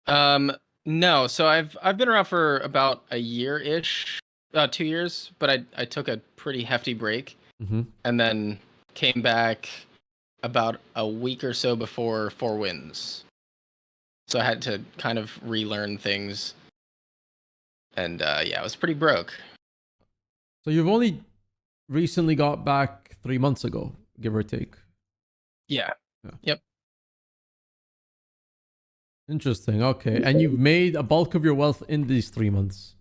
No. So I've been around for about a year-ish, 2 years, but I took a pretty hefty break, and then came back about a week or so before 4 Winds. So I had to kind of relearn things, and yeah, I was pretty broke. So you've only recently got back 3 months ago, give or take. Yeah. Yep. Interesting. Okay. And you've made a bulk of your wealth in these 3 months?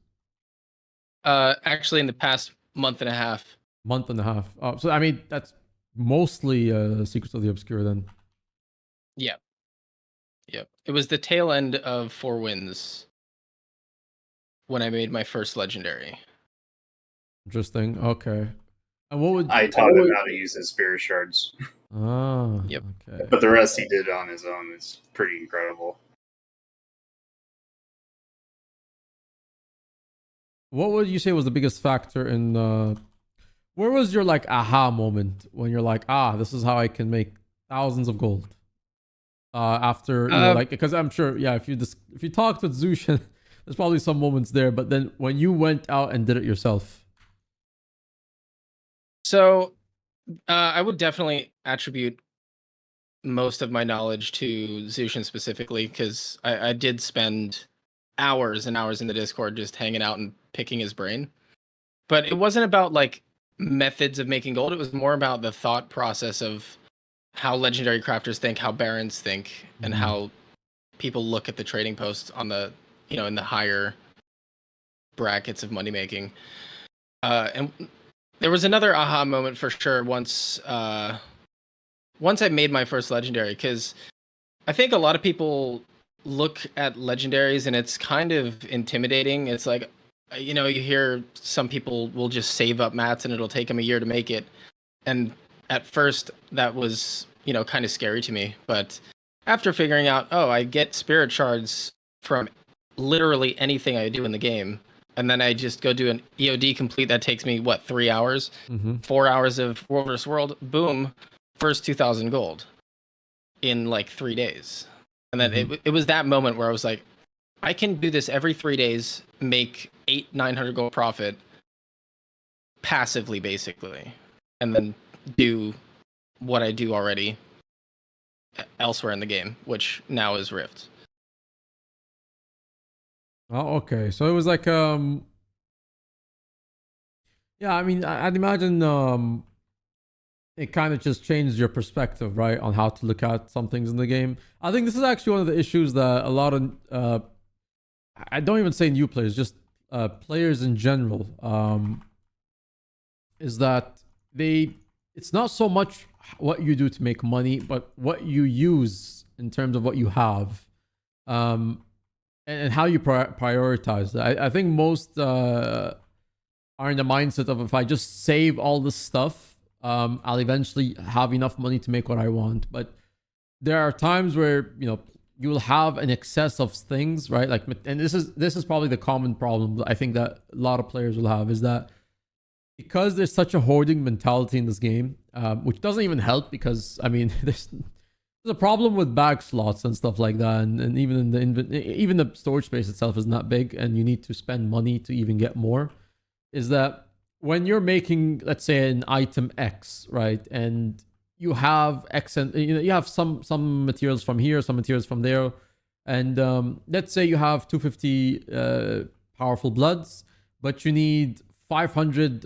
Actually, in the past month and a half. Month and a half. Oh, so I mean, that's mostly Secrets of the Obscure then. Yeah. Yep. It was the tail end of 4 Winds when I made my first legendary. Interesting. Okay. And what would I taught him how to use his spirit shards? Ah, yep. Okay. But the rest he did on his own. It's pretty incredible. What would you say was the biggest factor in where was your like aha moment when you're like, this is how I can make thousands of gold? After you know, like, because I'm sure, yeah, if you talked with Zushin, there's probably some moments there, but then when you went out and did it yourself. So I would definitely attribute most of my knowledge to Zushin specifically, because I did spend hours and hours in the Discord just hanging out and picking his brain. But it wasn't about like methods of making gold. It was more about the thought process of how legendary crafters think, how barons think, and how people look at the trading posts on the, in the higher brackets of money making. And there was another aha moment for sure once I made my first legendary, because I think a lot of people look at legendaries and it's kind of intimidating. It's like, you hear some people will just save up mats and it'll take them a year to make it. And at first that was, kind of scary to me. But after figuring out, I get spirit shards from literally anything I do in the game, and then I just go do an EOD complete that takes me 3 hours, 4 hours of World vs. World, boom, first 2,000 gold in like 3 days. And then it was that moment where I was like, I can do this every 3 days, make 800-900 gold profit passively, basically, and then do what I do already elsewhere in the game, which now is Rift. Oh, okay. So it was like, yeah, I mean, I'd imagine it kind of just changed your perspective, right, on how to look at some things in the game. I think this is actually one of the issues that a lot of, I don't even say new players, just players in general, is that it's not so much what you do to make money, but what you use in terms of what you have. And how you prioritize that. I think most are in the mindset of, if I just save all this stuff, I'll eventually have enough money to make what I want. But there are times where, you'll have an excess of things, right? Like, and this is probably the common problem I think that a lot of players will have, is that because there's such a hoarding mentality in this game, which doesn't even help, because I mean there's a problem with bag slots and stuff like that, and even in even the storage space itself isn't that big, and you need to spend money to even get more. Is that when you're making, let's say, an item X, right, and you have X, and you have some materials from here, some materials from there, and let's say you have 250 powerful bloods, but you need 500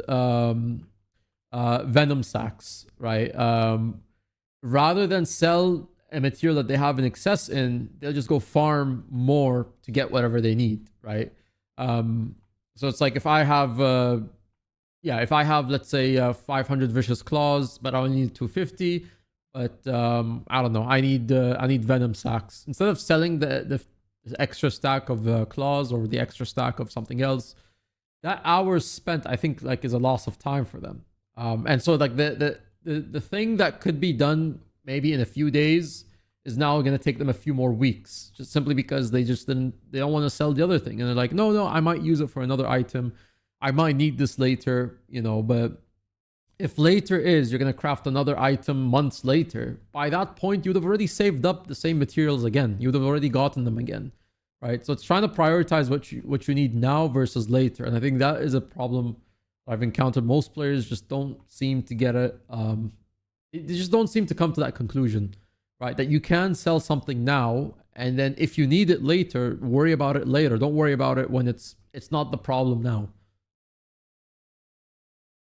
venom sacks, right? Rather than sell a material that they have an excess in, they'll just go farm more to get whatever they need, right? So it's like if I have, let's say 500 vicious claws, but I only need 250, but I don't know, I need venom sacks. Instead of selling the extra stack of claws or the extra stack of something else, that hours spent, I think, like, is a loss of time for them. And so like the thing that could be done maybe in a few days is now going to take them a few more weeks, just simply because they don't want to sell the other thing. And they're like, no, I might use it for another item. I might need this later, but if later is you're going to craft another item months later, by that point, you'd have already saved up the same materials again. You'd have already gotten them again, right? So it's trying to prioritize what you need now versus later. And I think that is a problem I've encountered. Most players just don't seem to get it. They just don't seem to come to that conclusion, right? That you can sell something now, and then if you need it later, worry about it later. Don't worry about it when it's not the problem now.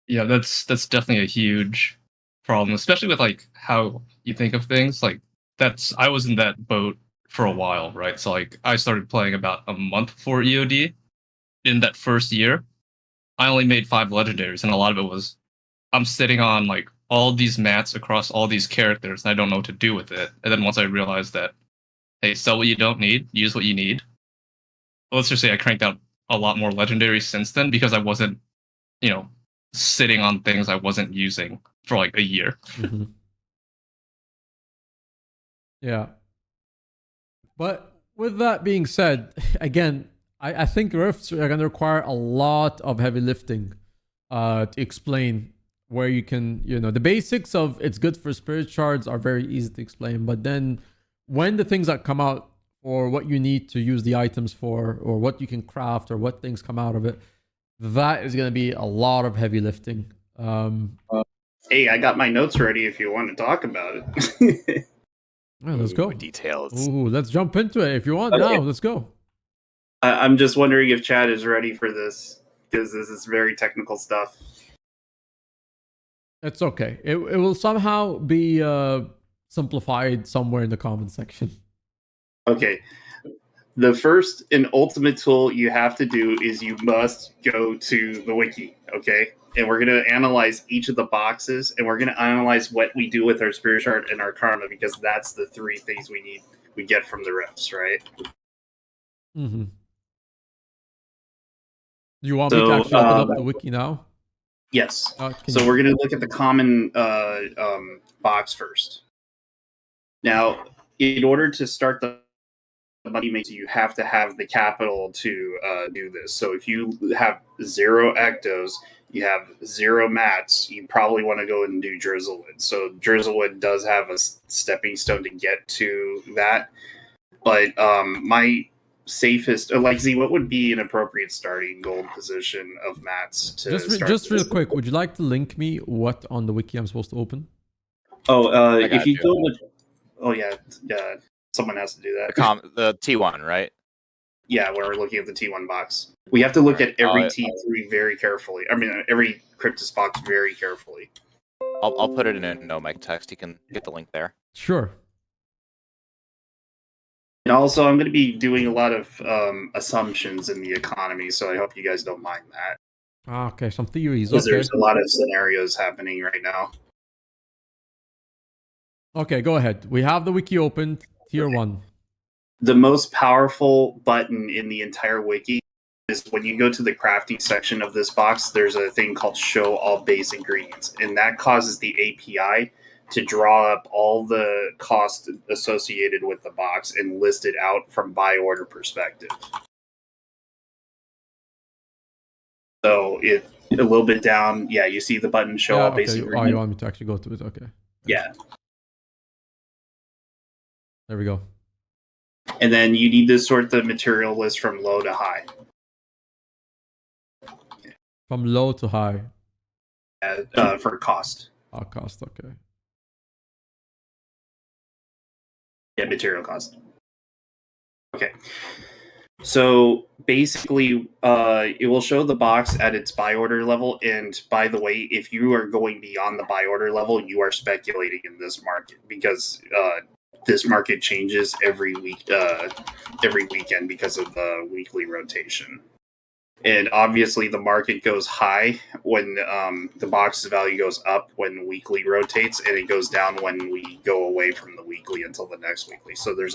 Yeah, that's definitely a huge problem, especially with like how you think of things. Like I was in that boat for a while, right? So like I started playing about a month before EOD. In that first year, I only made 5 legendaries, and a lot of it was I'm sitting on like all these mats across all these characters, and I don't know what to do with it. And then once I realized that, hey, sell what you don't need, use what you need. Well, let's just say I cranked out a lot more legendaries since then because I wasn't, sitting on things I wasn't using for like a year. Mm-hmm. Yeah. But with that being said, again, I think rifts are going to require a lot of heavy lifting to explain where you can, the basics of it's good for spirit shards are very easy to explain. But then when the things that come out, or what you need to use the items for, or what you can craft, or what things come out of it, that is going to be a lot of heavy lifting. Hey, I got my notes ready if you want to talk about it. Well, let's go. Details. Ooh, let's jump into it if you want. Okay. Now, let's go. I'm just wondering if Chad is ready for this, because this is very technical stuff. It's okay. It will somehow be simplified somewhere in the comment section. Okay. The first and ultimate tool you have to do is you must go to the wiki, okay? And we're going to analyze each of the boxes, and we're going to analyze what we do with our spirit shard and our karma, because that's the 3 things we get from the rifts, right? Mm-hmm. Do you want me to actually open up the wiki now? Yes. So we're going to look at the common box first. Now, in order to start the money making, you have to have the capital to do this. So if you have 0 ectos, you have 0 mats, you probably want to go and do Drizzlewood. So Drizzlewood does have a stepping stone to get to that. But my safest, like Z, what would be an appropriate starting gold position of mats to just real quick, would you like to link me what on the wiki I'm supposed to open? Oh, if you go with, someone has to do that. The T1, right? Yeah, we're looking at the T1 box. We have to look at every T3 very carefully. I mean, every Cryptus box very carefully. I'll put it in a no mic text. You can get the link there. Sure. And also, I'm going to be doing a lot of assumptions in the economy, so I hope you guys don't mind that. Okay, some theories. Because there's a lot of scenarios happening right now. Okay, go ahead. We have the wiki open, tier 1. The most powerful button in the entire wiki is when you go to the crafting section of this box, there's a thing called show all base ingredients, and that causes the API to draw up all the costs associated with the box and list it out from buy order perspective. So a little bit down, yeah, you see the button show all basic. Oh, you want me to actually go to it? Okay. Yeah. There we go. And then you need to sort the material list from low to high. From low to high. For cost. Oh, cost, okay. Yeah, material cost. Okay. So basically, it will show the box at its buy order level. And by the way, if you are going beyond the buy order level, you are speculating in this market because this market changes every week, every weekend because of the weekly rotation. And obviously, the market goes high when the box's value goes up when weekly rotates, and it goes down when we go away from the weekly until the next weekly. So there's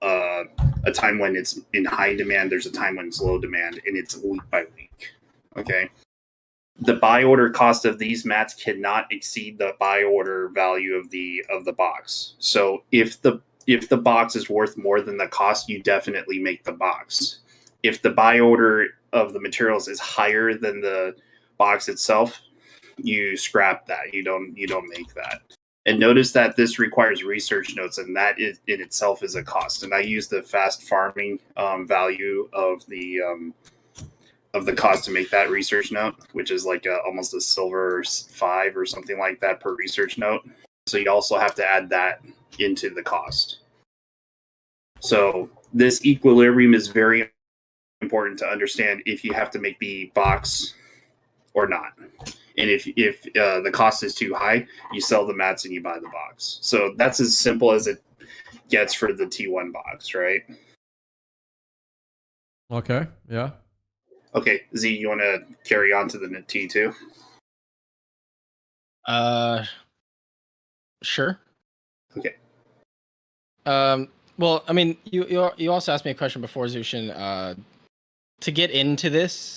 a time when it's in high demand, there's a time when it's low demand, and it's week by week. Okay. The buy order cost of these mats cannot exceed the buy order value of the box. So if the box is worth more than the cost, you definitely make the box. If the buy order of the materials is higher than the box itself, you scrap that. You don't make that. And notice that this requires research notes, and that in itself is a cost. And I use the fast farming value of the cost to make that research note, which is like almost a silver 5 or something like that per research note. So you also have to add that into the cost. So this equilibrium is very important to understand if you have to make the box or not. And if the cost is too high, you sell the mats and you buy the box. So that's as simple as it gets for the T1 box, right? Okay, yeah. Okay, Z, you want to carry on to the T2? Sure. Okay. Well, I mean, you also asked me a question before, Zushin. To get into this,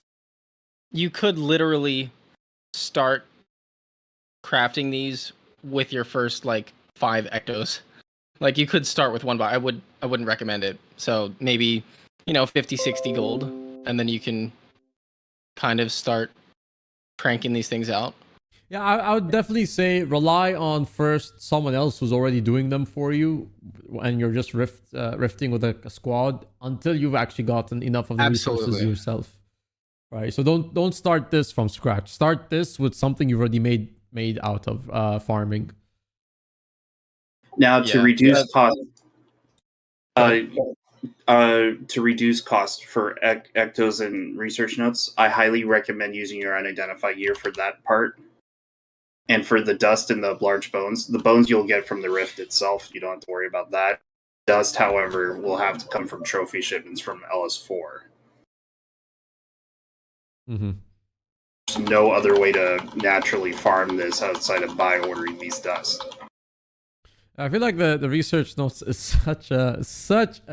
you could literally start crafting these with your first like 5 ectos. Like you could start with one, but I wouldn't recommend it. So maybe 50, 60 gold, and then you can kind of start cranking these things out. Yeah, I would definitely say rely on first someone else who's already doing them for you, and you're just rifting with a squad until you've actually gotten enough of the resources yourself. Right. So don't start this from scratch. Start this with something you've already made out of farming. Now to reduce cost. To reduce cost for ectos and research notes, I highly recommend using your unidentified gear for that part. And for the dust and the large bones, the bones you'll get from the rift itself. You don't have to worry about that. Dust, however, will have to come from trophy shipments from LS4. Mm-hmm. There's no other way to naturally farm this outside of buy ordering these dust. I feel like the research notes is such a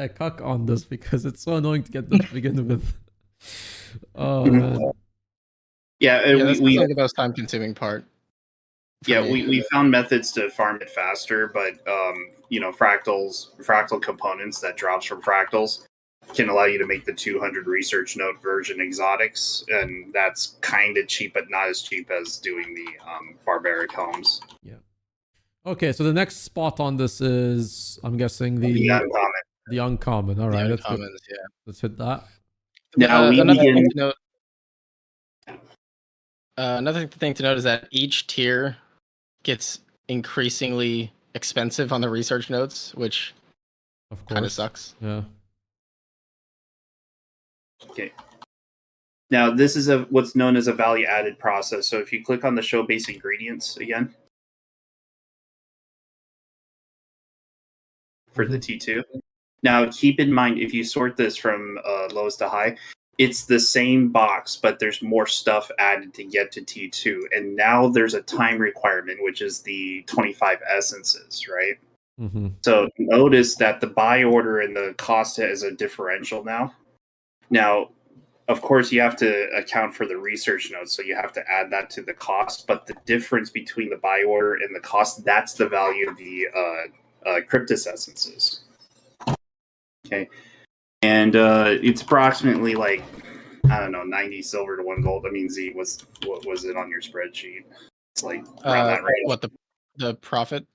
cuck on this because it's so annoying to get them to begin with. Oh man. Yeah, that's we the most time consuming part. Yeah, we found methods to farm it faster, but fractal components that drops from fractals can allow you to make the 200 research note version exotics, and that's kind of cheap, but not as cheap as doing the barbaric homes. Yeah. Okay, so the next spot on this is, I'm guessing the uncommon. The uncommon. All right, let's hit that. Now another thing to note is that each tier gets increasingly expensive on the research notes, which of course kind of sucks. Yeah. Okay. Now this is what's known as a value added process. So if you click on the show base ingredients again for the T2. Now keep in mind, if you sort this from lowest to high, it's the same box, but there's more stuff added to get to T2. And now there's a time requirement, which is the 25 essences, right? Mm-hmm. So notice that the buy order and the cost is a differential now. Now, of course, you have to account for the research notes, so you have to add that to the cost. But the difference between the buy order and the cost, that's the value of the Cryptus essences. Okay, and it's approximately like, I don't know, 90 silver to 1 gold. I mean, Z, what was it on your spreadsheet? It's like around that range. What the profit?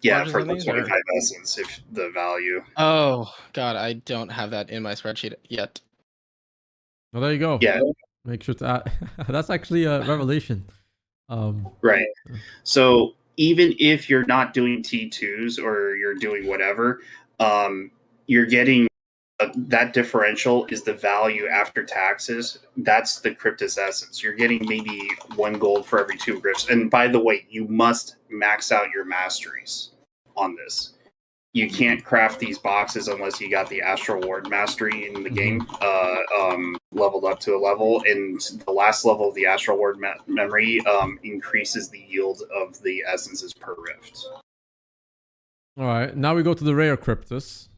Yeah, for the 25 essence, if the value. Oh god, I don't have that in my spreadsheet yet. Well, there you go. Yeah. Make sure to add. That's actually a revelation. Right. So even if you're not doing T2s or you're doing whatever, you're getting that differential is the value after taxes. That's the Cryptus essence. You're getting maybe 1 gold for every 2 glyphs. And by the way, you must max out your masteries on this. You can't craft these boxes unless you got the Astral Ward mastery in the game, leveled up to a level. And the last level of the Astral Ward memory increases the yield of the essences per rift. All right, now we go to the rare Cryptus.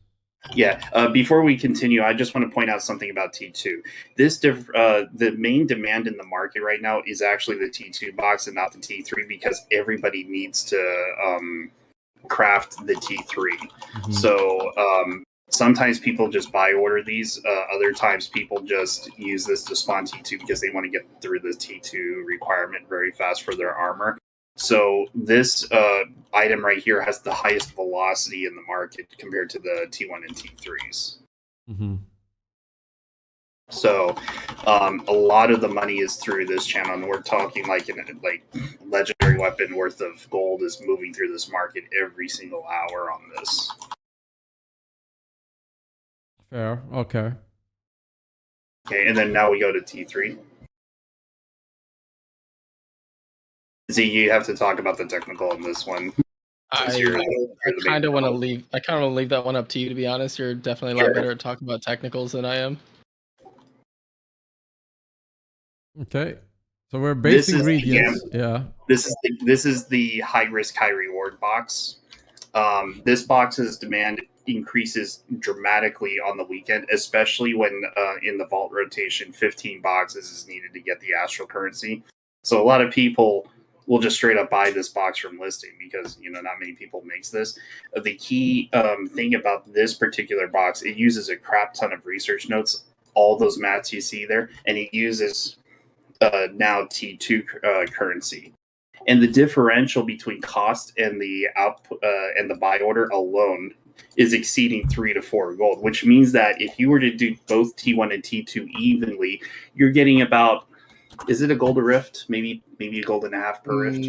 Yeah, before we continue, I just want to point out something about T2. The main demand in the market right now is actually the T2 box and not the T3, because everybody needs to craft the T3. So sometimes people just buy order these. Other times people just use this to spawn T2 because they want to get through the T2 requirement very fast for their armor. So this item right here has the highest velocity in the market compared to the T1 and T3s. So a lot of the money is through this channel, and we're talking like legendary weapon worth of gold is moving through this market every single hour on this. Fair. Okay. Okay, and then now we go to T3. Z, you have to talk about the technical in this one. I kind of want to leave. I kind of want to leave that one up to you. To be honest, you're definitely a lot better at talking about technicals than I am. Okay, so we're base ingredients. This is the high risk, high reward box. This box's demand increases dramatically on the weekend, especially when in the vault rotation, 15 boxes is needed to get the astral currency. So a lot of people will just straight up buy this box from listing because, you know, not many people makes this. The key thing about this particular box, it uses a crap ton of research notes, all those mats you see there, and it uses now T2 currency. And the differential between cost and the output and the buy order alone is exceeding 3 to 4 gold, which means that if you were to do both T1 and T2 evenly, you're getting about, is it a gold a rift? Maybe a gold and a half per rift.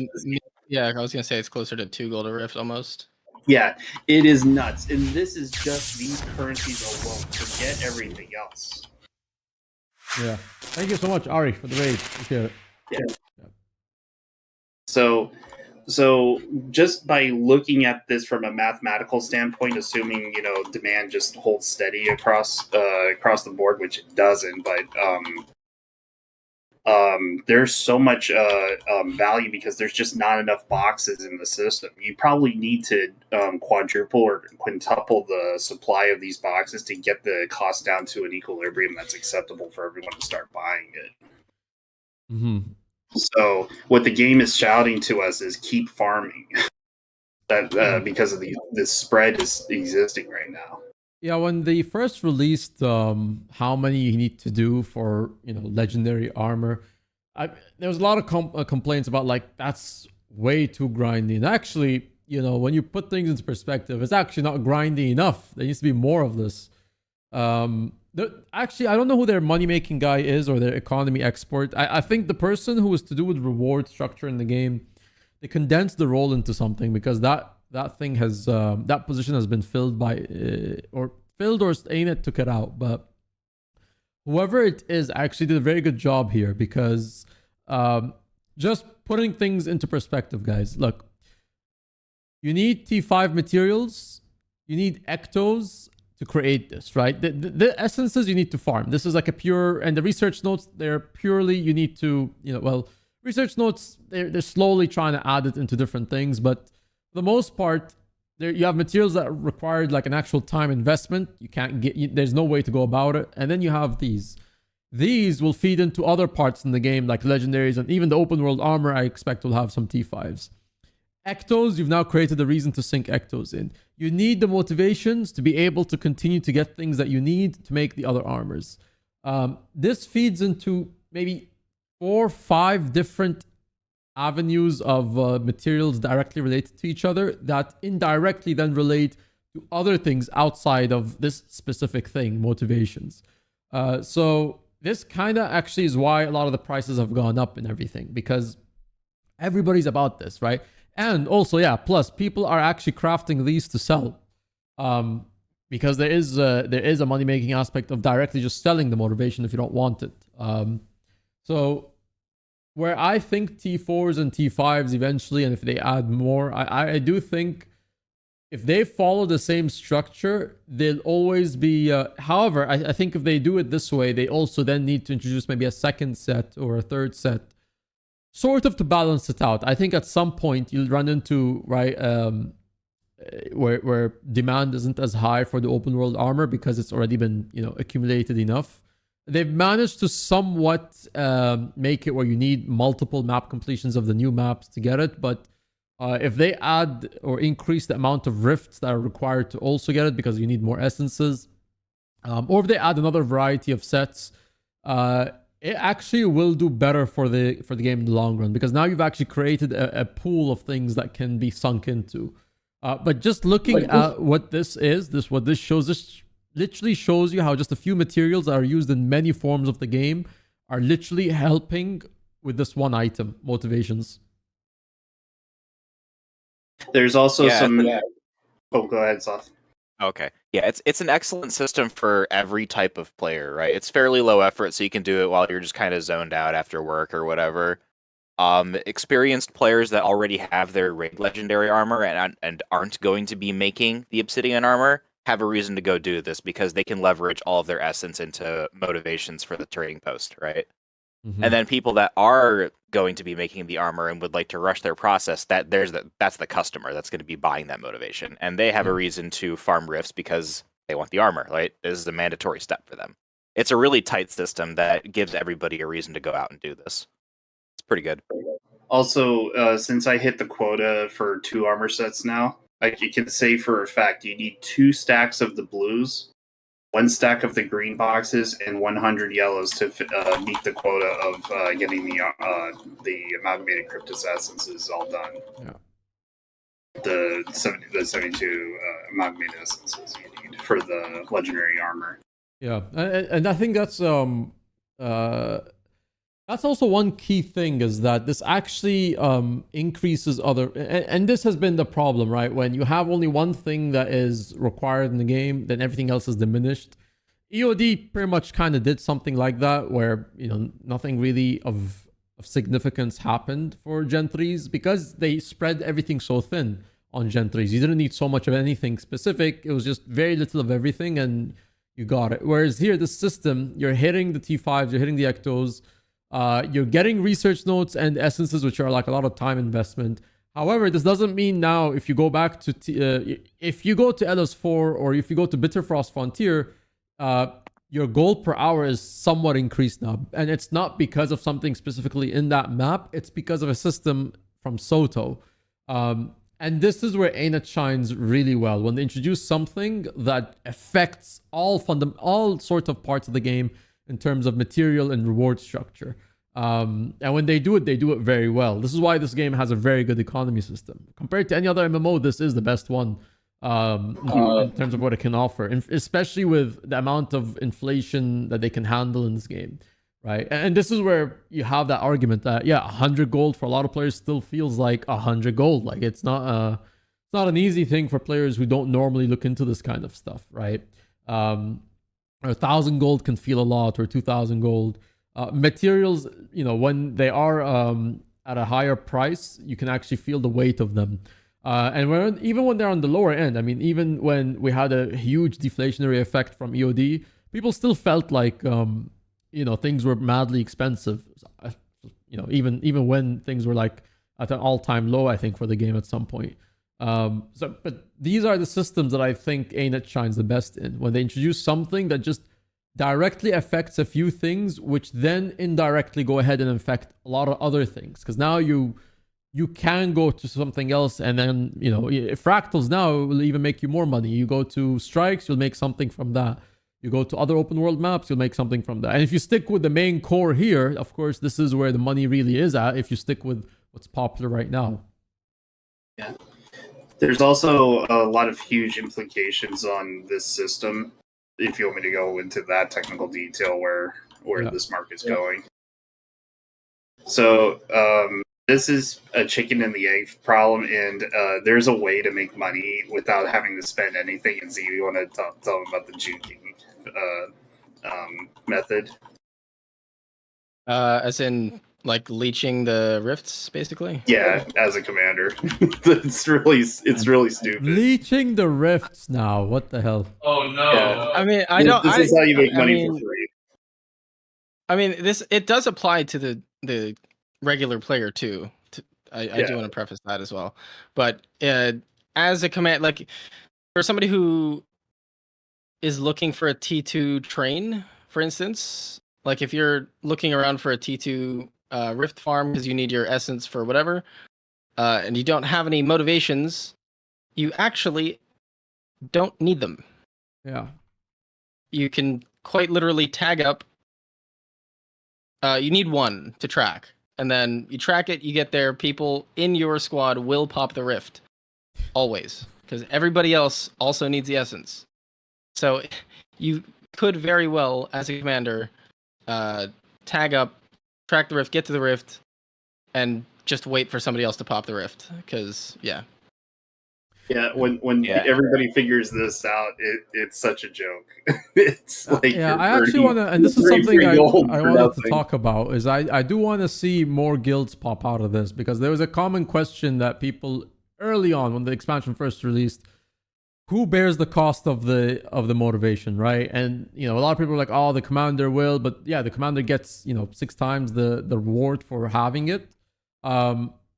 Yeah, I was gonna say it's closer to 2 gold a rift almost. Yeah, it is nuts. And this is just these currencies alone. Forget everything else. Yeah. Thank you so much, Ari, for the raid. Appreciate it. Yeah. So just by looking at this from a mathematical standpoint, assuming, you know, demand just holds steady across the board, which it doesn't, but there's so much value because there's just not enough boxes in the system. You probably need to quadruple or quintuple the supply of these boxes to get the cost down to an equilibrium that's acceptable for everyone to start buying it. So what the game is shouting to us is keep farming. That because of this spread is existing right now. Yeah, when they first released how many you need to do for, you know, legendary armor, there was a lot of complaints about like that's way too grindy. And actually, you know, when you put things into perspective, it's actually not grindy enough. There needs to be more of this. Actually, I don't know who their money-making guy is or their economy expert. I think the person who was to do with reward structure in the game, they condensed the role into something because that thing has that position has been filled by or Ainet took it out. But whoever it is actually did a very good job here because just putting things into perspective, guys. Look, you need T5 materials, you need ectos to create this, right? The essences you need to farm. This is like a pure, and the research notes, they're purely, you need to, you know, well, research notes, they're slowly trying to add it into different things, but for the most part, there you have materials that required like an actual time investment. You can't get, there's no way to go about it. And then you have these these will feed into other parts in the game, like legendaries, and even the open world armor I expect will have some T5s. Ectos, you've now created a reason to sink Ectos in. You need the motivations to be able to continue to get things that you need to make the other armors. This feeds into maybe 4 or 5 different avenues of materials directly related to each other that indirectly then relate to other things outside of this specific thing, motivations. So this kind of actually is why a lot of the prices have gone up and everything, because everybody's about this, right? And also, yeah, plus people are actually crafting these to sell, because there is a money-making aspect of directly just selling the motivation if you don't want it. So where I think T4s and T5s eventually, and if they add more, I do think if they follow the same structure, they'll always be... however, I think if they do it this way, they also then need to introduce maybe a second set or a third set, sort of to balance it out. I think at some point you'll run into, right, where demand isn't as high for the open world armor because it's already been, accumulated enough. They've managed to somewhat make it where you need multiple map completions of the new maps to get it, but if they add or increase the amount of rifts that are required to also get it because you need more essences, or if they add another variety of sets, it actually will do better for the game in the long run, because now you've actually created a pool of things that can be sunk into. But just looking at what this is, what this shows, this literally shows you how just a few materials that are used in many forms of the game are literally helping with this one item, motivations. There's also some... Oh, go ahead, Sloth. Okay. Yeah, it's an excellent system for every type of player, right? It's fairly low effort, so you can do it while you're just kind of zoned out after work or whatever. Experienced players that already have their raid legendary armor and aren't going to be making the obsidian armor have a reason to go do this, because they can leverage all of their essence into motivations for the trading post, right? And then people that are going to be making the armor and would like to rush their process, that's the customer that's going to be buying that motivation, and they have a reason to farm rifts because they want the armor, right? This is a mandatory step for them. It's a really tight system that gives everybody a reason to go out and do this. It's pretty good. Also, since I hit the quota for 2 armor sets now, you can say for a fact you need 2 stacks of the blues, 1 stack of the green boxes, and 100 yellows to meet the quota of getting the amalgamated cryptus essences all done. Yeah. The 72 amalgamated essences you need for the legendary armor. Yeah, and I think that's also one key thing, is that this actually increases other... And this has been the problem, right? When you have only one thing that is required in the game, then everything else is diminished. EOD pretty much kind of did something like that, where, nothing really of significance happened for Gen 3s, because they spread everything so thin on Gen 3s. You didn't need so much of anything specific. It was just very little of everything, and you got it. Whereas here, the system, you're hitting the T5s, you're hitting the Ectos, you're getting research notes and essences, which are like a lot of time investment. However, this doesn't mean now if you go back to if you go to LS4 or if you go to Bitterfrost Frontier, your gold per hour is somewhat increased now, and it's not because of something specifically in that map. It's because of a system from Soto, and this is where ANET shines really well, when they introduce something that affects all sorts of parts of the game in terms of material and reward structure. And when they do it very well. This is why this game has a very good economy system. Compared to any other MMO, this is the best one in terms of what it can offer, and especially with the amount of inflation that they can handle in this game, right? And this is where you have that argument that, 100 gold for a lot of players still feels like 100 gold. Like, it's not an easy thing for players who don't normally look into this kind of stuff, right? 1,000 gold can feel a lot, or 2,000 gold. Materials, when they are at a higher price, you can actually feel the weight of them. And even when they're on the lower end, I mean, even when we had a huge deflationary effect from EOD, people still felt like, things were madly expensive. Even when things were like at an all-time low, I think, for the game at some point. But these are the systems that I think ANET shines the best in, when they introduce something that just directly affects a few things, which then indirectly go ahead and affect a lot of other things. Because now you can go to something else, and then fractals now will even make you more money. You go to strikes, you'll make something from that. You go to other open world maps, you'll make something from that. And if you stick with the main core here, of course, this is where the money really is at. If you stick with what's popular right now. Yeah. There's also a lot of huge implications on this system. If you want me to go into that technical detail where this market's going. So this is a chicken and the egg problem, and there's a way to make money without having to spend anything. And Z, you want to tell them about the juking method? As in, like, leeching the rifts, basically? Yeah, as a commander. it's really stupid. Leeching the rifts now. What the hell? Oh no. Yeah. I mean, This is how you make money for free. I mean, it does apply to the regular player too. I do want to preface that as well. But as a command, like, for somebody who is looking for a T2 train, for instance, like if you're looking around for a T2 rift farm because you need your essence for whatever, and you don't have any motivations, you actually don't need them. Yeah. You can quite literally tag up. You need one to track, and then you track it, you get there, people in your squad will pop the rift. Always. Because everybody else also needs the essence. So you could very well, as a commander, tag up, track the rift, get to the rift, and just wait for somebody else to pop the rift. Because, yeah. Yeah, when everybody figures this out, it's such a joke. It's like I actually want to, and this is something I wanted to talk about, is I do want to see more guilds pop out of this, because there was a common question that people early on when the expansion first released, who bears the cost of the motivation, right? And a lot of people are like, oh, the commander will, but yeah, the commander gets 6 times the reward for having it.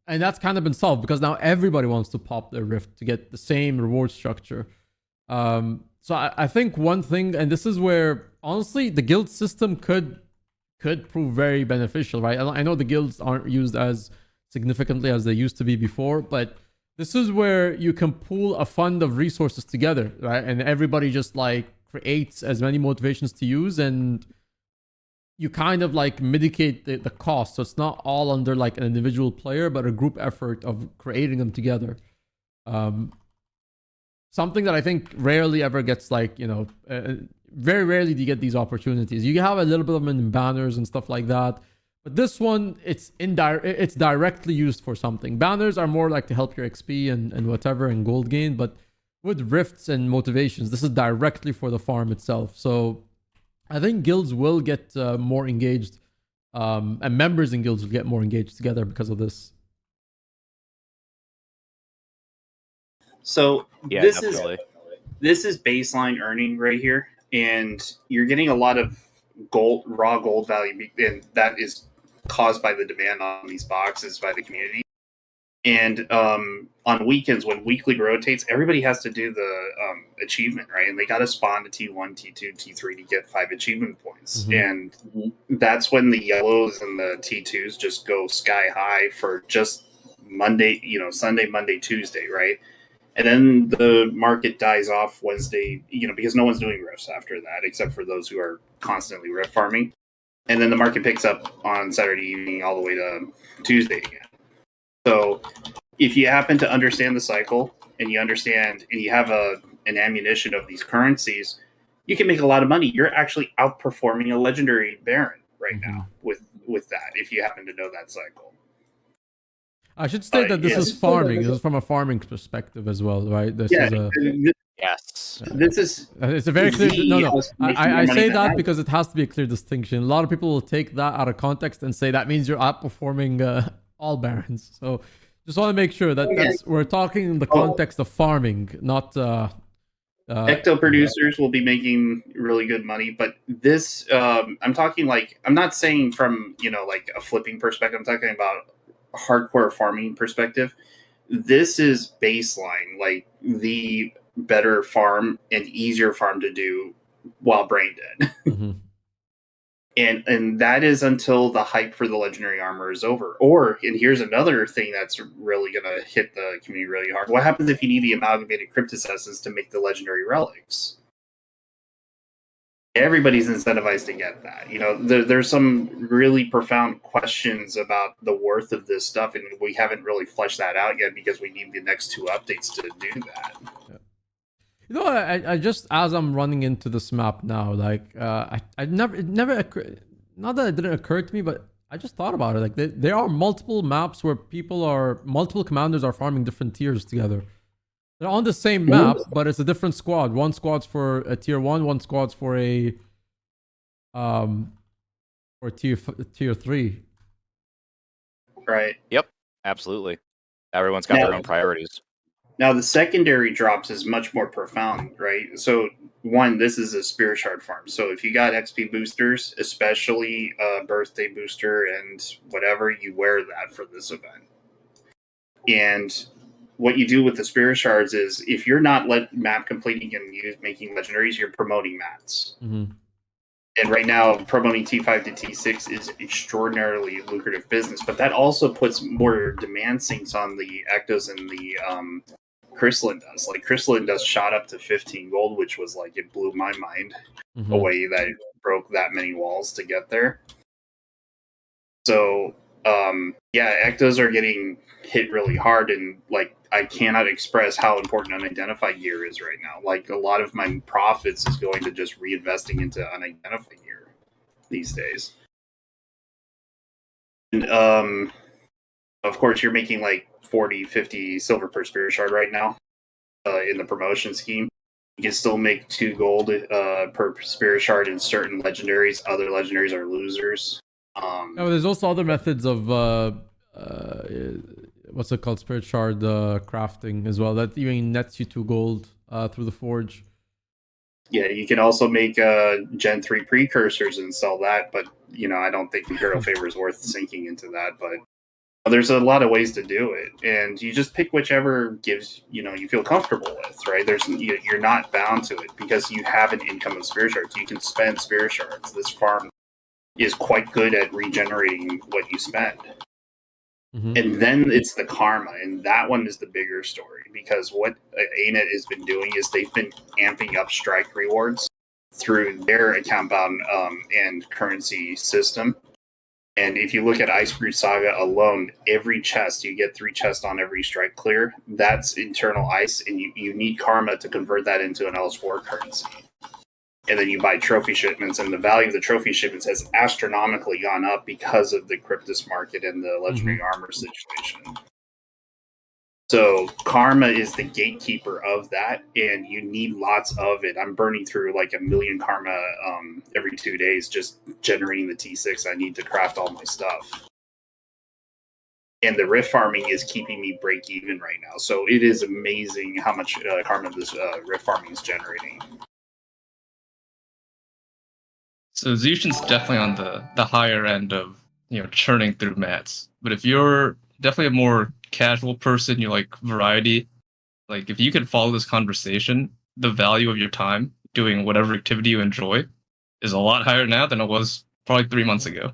And that's kind of been solved because now everybody wants to pop their rift to get the same reward structure. So I think one thing, and this is where honestly the guild system could prove very beneficial, right? I know the guilds aren't used as significantly as they used to be before, but this is where you can pool a fund of resources together, right? And everybody just like creates as many motivations to use, and you kind of like mitigate the cost. So it's not all under like an individual player, but a group effort of creating them together. Something that I think rarely ever gets like, very rarely do you get these opportunities. You have a little bit of them in banners and stuff like that. But this one, it's directly used for something. Banners are more like to help your XP and whatever and gold gain. But with rifts and motivations, this is directly for the farm itself. So I think guilds will get more engaged, and members in guilds will get more engaged together because of this. So Yeah, this definitely. is baseline earning right here, and you're getting a lot of raw gold value, and that is caused by the demand on these boxes by the community. And on weekends, when weekly rotates, everybody has to do the achievement, right? And they got to spawn to T1, T2, T3 to get 5 achievement points. Mm-hmm. And that's when the yellows and the T2s just go sky high for just Monday, Sunday, Monday, Tuesday, right? And then the market dies off Wednesday, because no one's doing rifts after that, except for those who are constantly rift farming. And then the market picks up on Saturday evening all the way to Tuesday again. So if you happen to understand the cycle and you understand and you have an ammunition of these currencies, you can make a lot of money. You're actually outperforming a legendary Baron right now with that, if you happen to know that cycle. I should state that this is farming. This is from a farming perspective as well, right? This is a... Yes. This is... It's a very clear... No. I say that because it has to be a clear distinction. A lot of people will take that out of context and say that means you're outperforming all barons. So just want to make sure that we're talking in the context of farming, not... Ecto producers will be making really good money, but this... I'm talking like... I'm not saying from, like a flipping perspective. I'm talking about hardcore farming perspective. This is baseline, like the better farm and easier farm to do while brain dead. Mm-hmm. And that is until the hype for the legendary armor is over. Or, and here's another thing that's really going to hit the community really hard. What happens if you need the amalgamated cryptus essence to make the legendary relics? Everybody's incentivized to get that. You know, there's some really profound questions about the worth of this stuff, and we haven't really fleshed that out yet because we need the next 2 updates to do that. Yeah. You know, I just, as I'm running into this map now, like, it never occurred, not that it didn't occur to me, but I just thought about it. Like, there are multiple maps where multiple commanders are farming different tiers together. They're on the same map, but it's a different squad. One squad's for a tier 1, one squad's for a, for tier 3. Right. Yep, absolutely. Everyone's got their own priorities. Now, the secondary drops is much more profound, right? So, one, this is a Spirit Shard farm. So, if you got XP boosters, especially Birthday Booster and whatever, you wear that for this event. And what you do with the Spirit Shards is, if you're not map completing and making legendaries, you're promoting mats. Mm-hmm. And right now, promoting T5 to T6 is extraordinarily lucrative business, but that also puts more demand sinks on the Ectos and the Crystalline Dust. Like, Crystalline Dust shot up to 15 gold, which was like, it blew my mind away that it broke that many walls to get there. So, yeah, Ectos are getting hit really hard, and like, I cannot express how important unidentified gear is right now. Like, a lot of my profits is going to just reinvesting into unidentified gear these days. And of course, you're making like 40, 50 silver per Spirit Shard right now in the promotion scheme. You can still make 2 gold per Spirit Shard in certain legendaries. Other legendaries are losers. There's also other methods of what's it called, Spirit Shard crafting as well, that even nets you 2 gold through the forge. Yeah, you can also make Gen 3 precursors and sell that, but you know, I don't think Imperial Favor is worth sinking into that. But there's a lot of ways to do it, and you just pick whichever gives, you know, you feel comfortable with, right? You're not bound to it because you have an income of Spirit Shards. You can spend Spirit Shards. This farm is quite good at regenerating what you spend. And then it's the karma, and that one is the bigger story, because what ANET has been doing is they've been amping up strike rewards through their account bound and currency system. And if you look at Ice Brew Saga alone, every chest, you get 3 chests on every strike clear. That's internal ice, and you need karma to convert that into an LS4 currency. And then you buy trophy shipments, and the value of the trophy shipments has astronomically gone up because of the Cryptus market and the legendary armor situation. So karma is the gatekeeper of that, and you need lots of it. I'm burning through like 1 million karma every 2 days just generating the T6 I need to craft all my stuff. And the rift farming is keeping me break even right now. So it is amazing how much karma this rift farming is generating. So Zushin's definitely on the higher end of, you know, churning through mats. But if you're definitely a more casual person, you like variety, like if you could follow this conversation, the value of your time doing whatever activity you enjoy is a lot higher now than it was probably 3 months ago.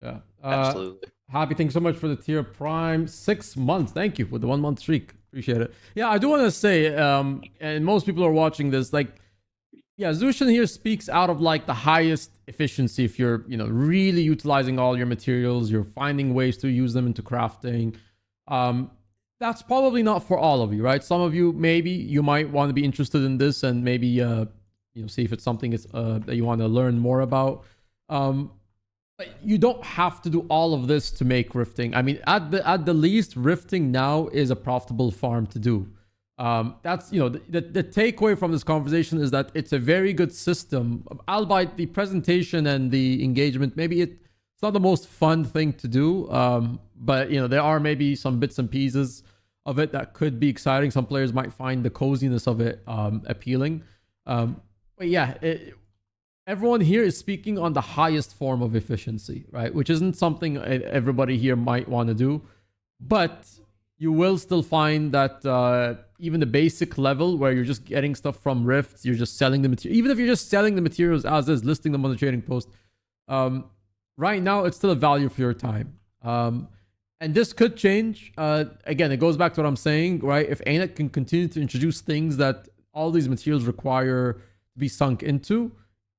Yeah, absolutely. Happy, thanks so much for the tier prime. 6 months, thank you for the 1 month streak. Appreciate it. Yeah, I do want to say, and most people are watching this, like, yeah, Zushin here speaks out of like the highest efficiency. If you're, you know, really utilizing all your materials, you're finding ways to use them into crafting. That's probably not for all of you, right? Some of you, maybe you might want to be interested in this and maybe, you know, see if it's something that you want to learn more about. But you don't have to do all of this to make rifting. I mean, at the least, rifting now is a profitable farm to do. That's, you know, the takeaway from this conversation is that it's a very good system, albeit the presentation and the engagement, maybe it's not the most fun thing to do, but you know, there are maybe some bits and pieces of it that could be exciting. Some players might find the coziness of it appealing, but yeah, everyone here is speaking on the highest form of efficiency, right? Which isn't something everybody here might want to do, but you will still find that even the basic level where you're just getting stuff from rifts, you're just selling the material. Even if you're just selling the materials as is, listing them on the trading post, right now it's still a value for your time. And this could change. Again, it goes back to what I'm saying, right? If ANET can continue to introduce things that all these materials require to be sunk into,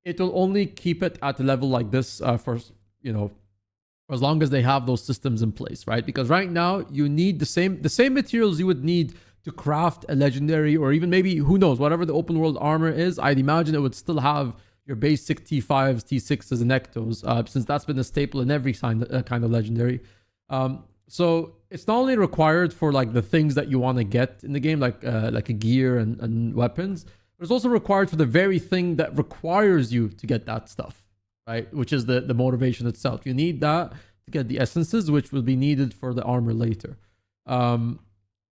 it will only keep it at a level like this for as long as they have those systems in place, right? Because right now you need the same materials you would need to craft a legendary, or even maybe, who knows, whatever the open world armor is. I'd imagine it would still have your basic T5s, T6s, and Ectos, since that's been a staple in every kind of legendary. So it's not only required for like the things that you want to get in the game, like a gear and weapons, but it's also required for the very thing that requires you to get that stuff, right? Which is the motivation itself. You need that to get the essences, which will be needed for the armor later.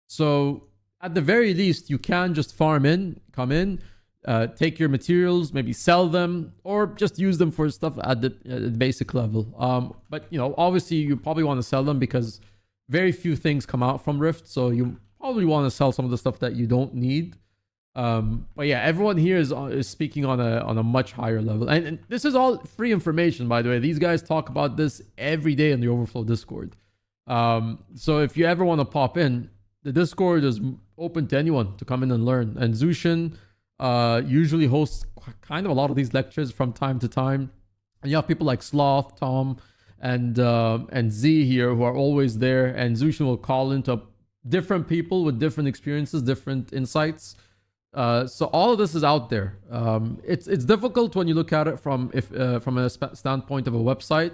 So at the very least, you can just come in, take your materials, maybe sell them, or just use them for stuff at the basic level. But obviously you probably want to sell them because very few things come out from Rift, so you probably want to sell some of the stuff that you don't need. But yeah, everyone here is speaking on a much higher level, and this is all free information, by the way. These guys talk about this every day in the Overflow Discord. So if you ever want to pop in, the Discord is open to anyone to come in and learn. And Zushin usually hosts kind of a lot of these lectures from time to time. And you have people like Sloth, Tom, and Z here who are always there. And Zushin will call into different people with different experiences, different insights. So all of this is out there. It's difficult when you look at it from a standpoint of a website.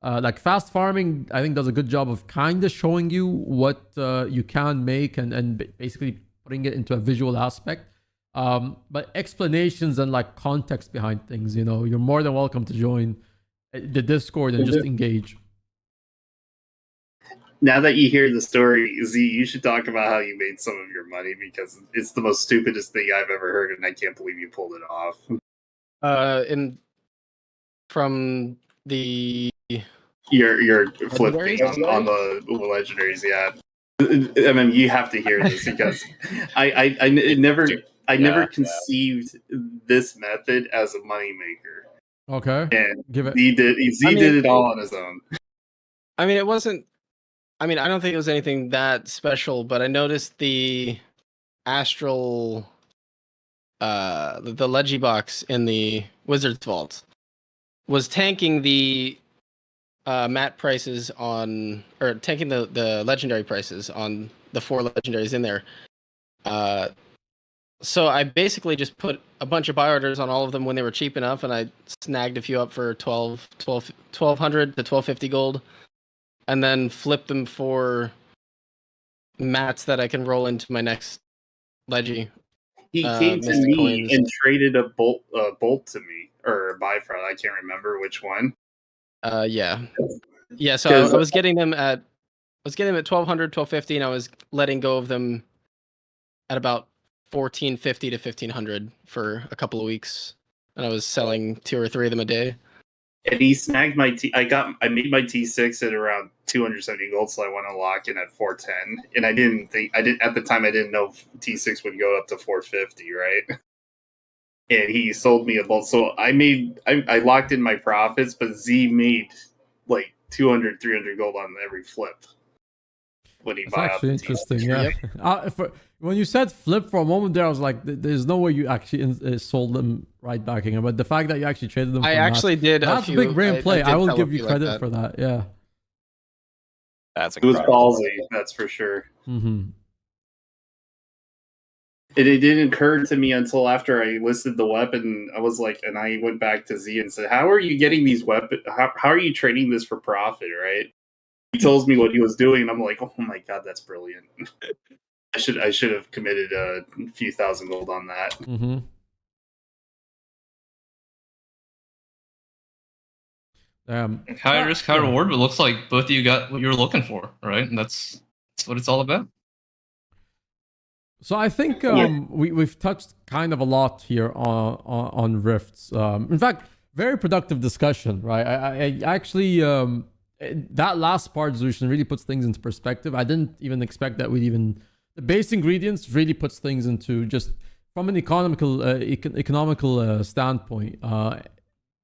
Like Fast Farming, I think, does a good job of kind of showing you what you can make and basically putting it into a visual aspect. But explanations and like context behind things, you're more than welcome to join the Discord and just engage. Now that you hear the story, Z, you should talk about how you made some of your money, because it's the most stupidest thing I've ever heard, and I can't believe you pulled it off. From the your flipping on the legendaries, yeah. I mean, you have to hear this because I never conceived this method as a moneymaker. Okay. And Give it. Z did it all on his own. I mean, it wasn't. I mean, I don't think it was anything that special, but I noticed the astral, the Legi box in the Wizard's Vault was tanking the mat prices on, or tanking the legendary prices on the 4 legendaries in there. So I basically just put a bunch of buy orders on all of them when they were cheap enough, and I snagged a few up for 1200 to 1250 gold, and then flipped them for mats that I can roll into my next Legi. He came to me coins and traded a bolt to me, or a Bifrost. I can't remember which one. Yeah. So I was getting them at 1200, 1250, and I was letting go of them at about 1450 to 1500 for a couple of weeks, and I was selling 2 or 3 of them a day. And he snagged my I made my T6 at around 270 gold, so I want to lock in at 410. And at the time I didn't know T6 would go up to 450, right? And he sold me a bolt, so I locked in my profits, but Z made like 200, 300 gold on every flip when he That's bought actually interesting. T6. Yeah. When you said flip for a moment there, I was like, "There's no way you actually sold them right back again." But the fact that you actually traded them, I actually did. That's a big brain play. I will give you credit for that. Yeah, that's incredible. It was ballsy, that's for sure. Mm-hmm. It didn't occur to me until after I listed the weapon. I was like, and I went back to Z and said, "How are you getting these weapons? How are you trading this for profit?" Right? He tells me what he was doing, and I'm like, "Oh my god, that's brilliant." I should have committed a few thousand gold on that. Mm-hmm. High risk, high reward, but it looks like both of you got what you were looking for, right? And that's what it's all about. So I think we've touched kind of a lot here on rifts. In fact, very productive discussion, right? I actually that last part, Zushin, really puts things into perspective. I didn't even expect that we'd even... The base ingredients really puts things into just... From an economical standpoint,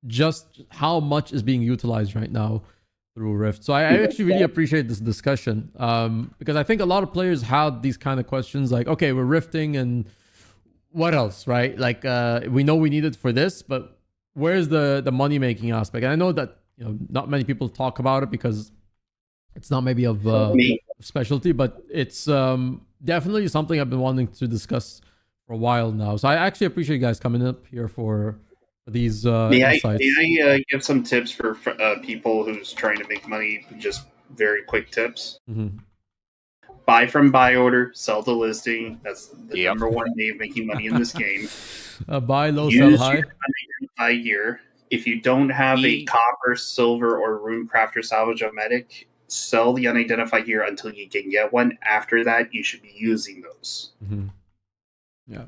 just how much is being utilized right now through Rift. So I actually really appreciate this discussion, because I think a lot of players had these kind of questions like, okay, we're rifting and what else, right? Like, we know we need it for this, but where's the money making aspect? And I know that, you know, not many people talk about it because it's not maybe of specialty, but it's definitely something I've been wanting to discuss for a while now. So I actually appreciate you guys coming up here for these insights. May I give some tips for people who's trying to make money? Just very quick tips. Mm-hmm. Buy from buy order, sell to listing. That's the number one way of making money in this game. Buy low, sell high. Use your unidentified gear. If you don't have a copper, silver, or runecraft or salvage medic, sell the unidentified gear until you can get one. After that, you should be using those. Mm-hmm. Yeah.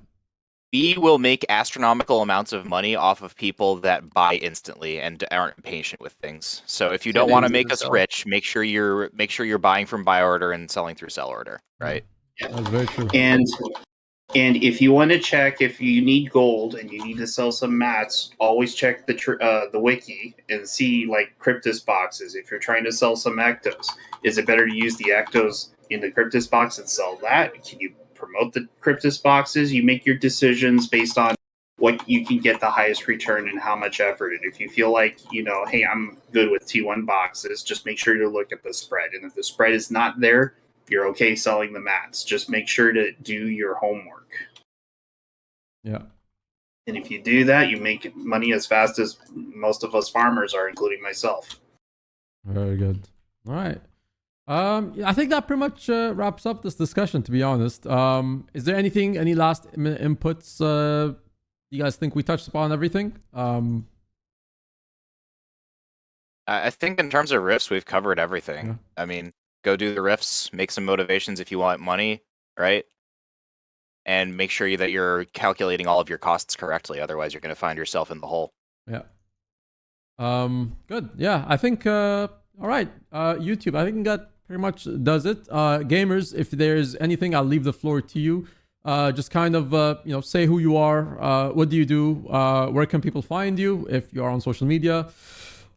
B will make astronomical amounts of money off of people that buy instantly and aren't patient with things. So if you don't want to make us rich, make sure you're buying from buy order and selling through sell order, right? Yeah. That's very true. And if you want to check if you need gold and you need to sell some mats, always check the wiki and see like Cryptus boxes. If you're trying to sell some Ectos, is it better to use the Ectos in the Cryptus box and sell that? Can you promote the Cryptus boxes? You make your decisions based on what you can get the highest return and how much effort. And if you feel like, hey, I'm good with T1 boxes, just make sure to look at the spread. And if the spread is not there, you're okay selling the mats. Just make sure to do your homework. Yeah. And if you do that, you make money as fast as most of us farmers are, including myself. Very good. All right. I think that pretty much wraps up this discussion, to be honest. Is there any last inputs? You guys think we touched upon everything? I think in terms of riffs, we've covered everything. Yeah. I mean, go do the riffs, make some motivations if you want money, right? And make sure that you're calculating all of your costs correctly. Otherwise, you're going to find yourself in the hole. Yeah. Good. Yeah, I think, all right. YouTube, I think that pretty much does it. Gamers, if there's anything, I'll leave the floor to you. Just kind of, say who you are. What do you do? Where can people find you if you are on social media?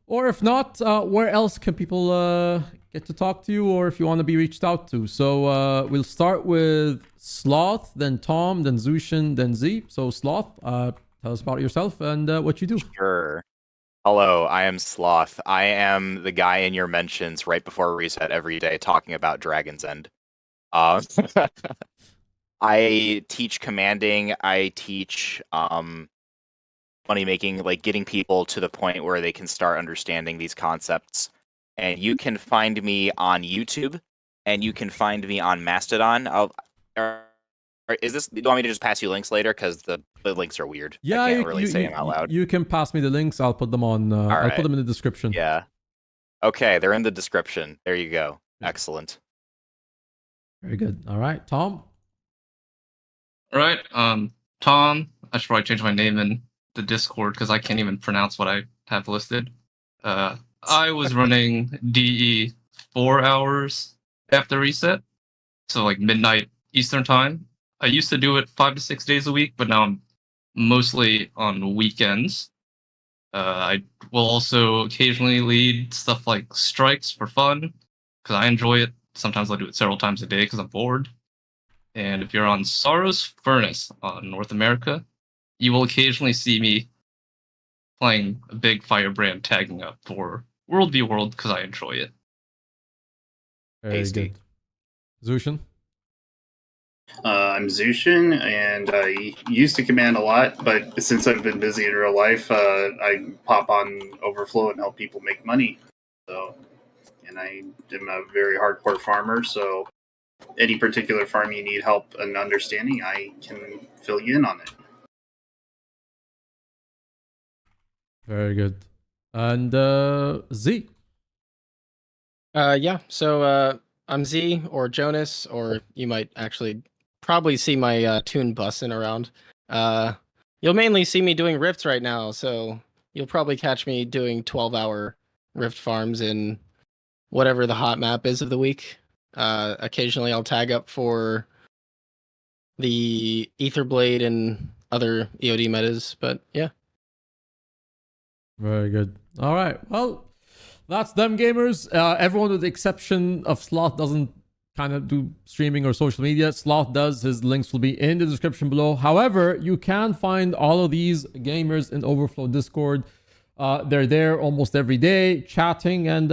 Or if not, where else can people get to talk to you, or if you want to be reached out to? So we'll start with Sloth, then Tom, then Zushin, then Z. So Sloth, tell us about yourself and what you do. Sure. Hello, I am Sloth. I am the guy in your mentions right before reset every day talking about Dragon's End. I teach commanding. I teach money making, like getting people to the point where they can start understanding these concepts. And you can find me on YouTube, and you can find me on Mastodon. Do you want me to just pass you links later? Because the links are weird. Yeah, I can't really say them out loud. You can pass me the links. I'll put them on. I'll put them in the description. Yeah. Okay, they're in the description. There you go. Yeah. Excellent. Very good. All right, Tom. All right, Tom. I should probably change my name in the Discord because I can't even pronounce what I have listed. I was running DE 4 hours after reset, so like midnight Eastern time. I used to do it 5 to 6 days a week, but now I'm mostly on weekends. I will also occasionally lead stuff like strikes for fun because I enjoy it. Sometimes I'll do it several times a day because I'm bored. And if you're on Sorrow's Furnace on North America, you will occasionally see me playing a big firebrand tagging up for World v World because I enjoy it. Very good. Zushin? I'm Zushin, and I used to command a lot, but since I've been busy in real life, I pop on Overflow and help people make money. So, and I am a very hardcore farmer, so any particular farm you need help and understanding, I can fill you in on it. Very good. And Z? Yeah, so I'm Z or Jonas, or you might actually probably see my tune bussing around. You'll mainly see me doing rifts right now, so you'll probably catch me doing 12-hour rift farms in whatever the hot map is of the week. Occasionally I'll tag up for the Etherblade and other EOD metas, but yeah. Very good. All right. Well, that's them gamers. Everyone with the exception of Sloth doesn't kind of do streaming or social media. Sloth does. His links will be in the description below. However, you can find all of these gamers in Overflow Discord. They're there almost every day, chatting and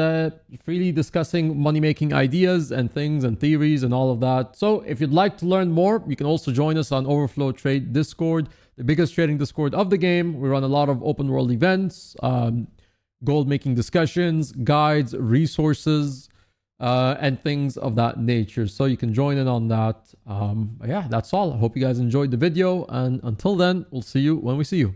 freely discussing money-making ideas and things and theories and all of that. So if you'd like to learn more, you can also join us on Overflow Trade Discord, the biggest trading Discord of the game. We run a lot of open world events, gold-making discussions, guides, resources, and things of that nature. So you can join in on that. Yeah, that's all. I hope you guys enjoyed the video. And until then, we'll see you when we see you.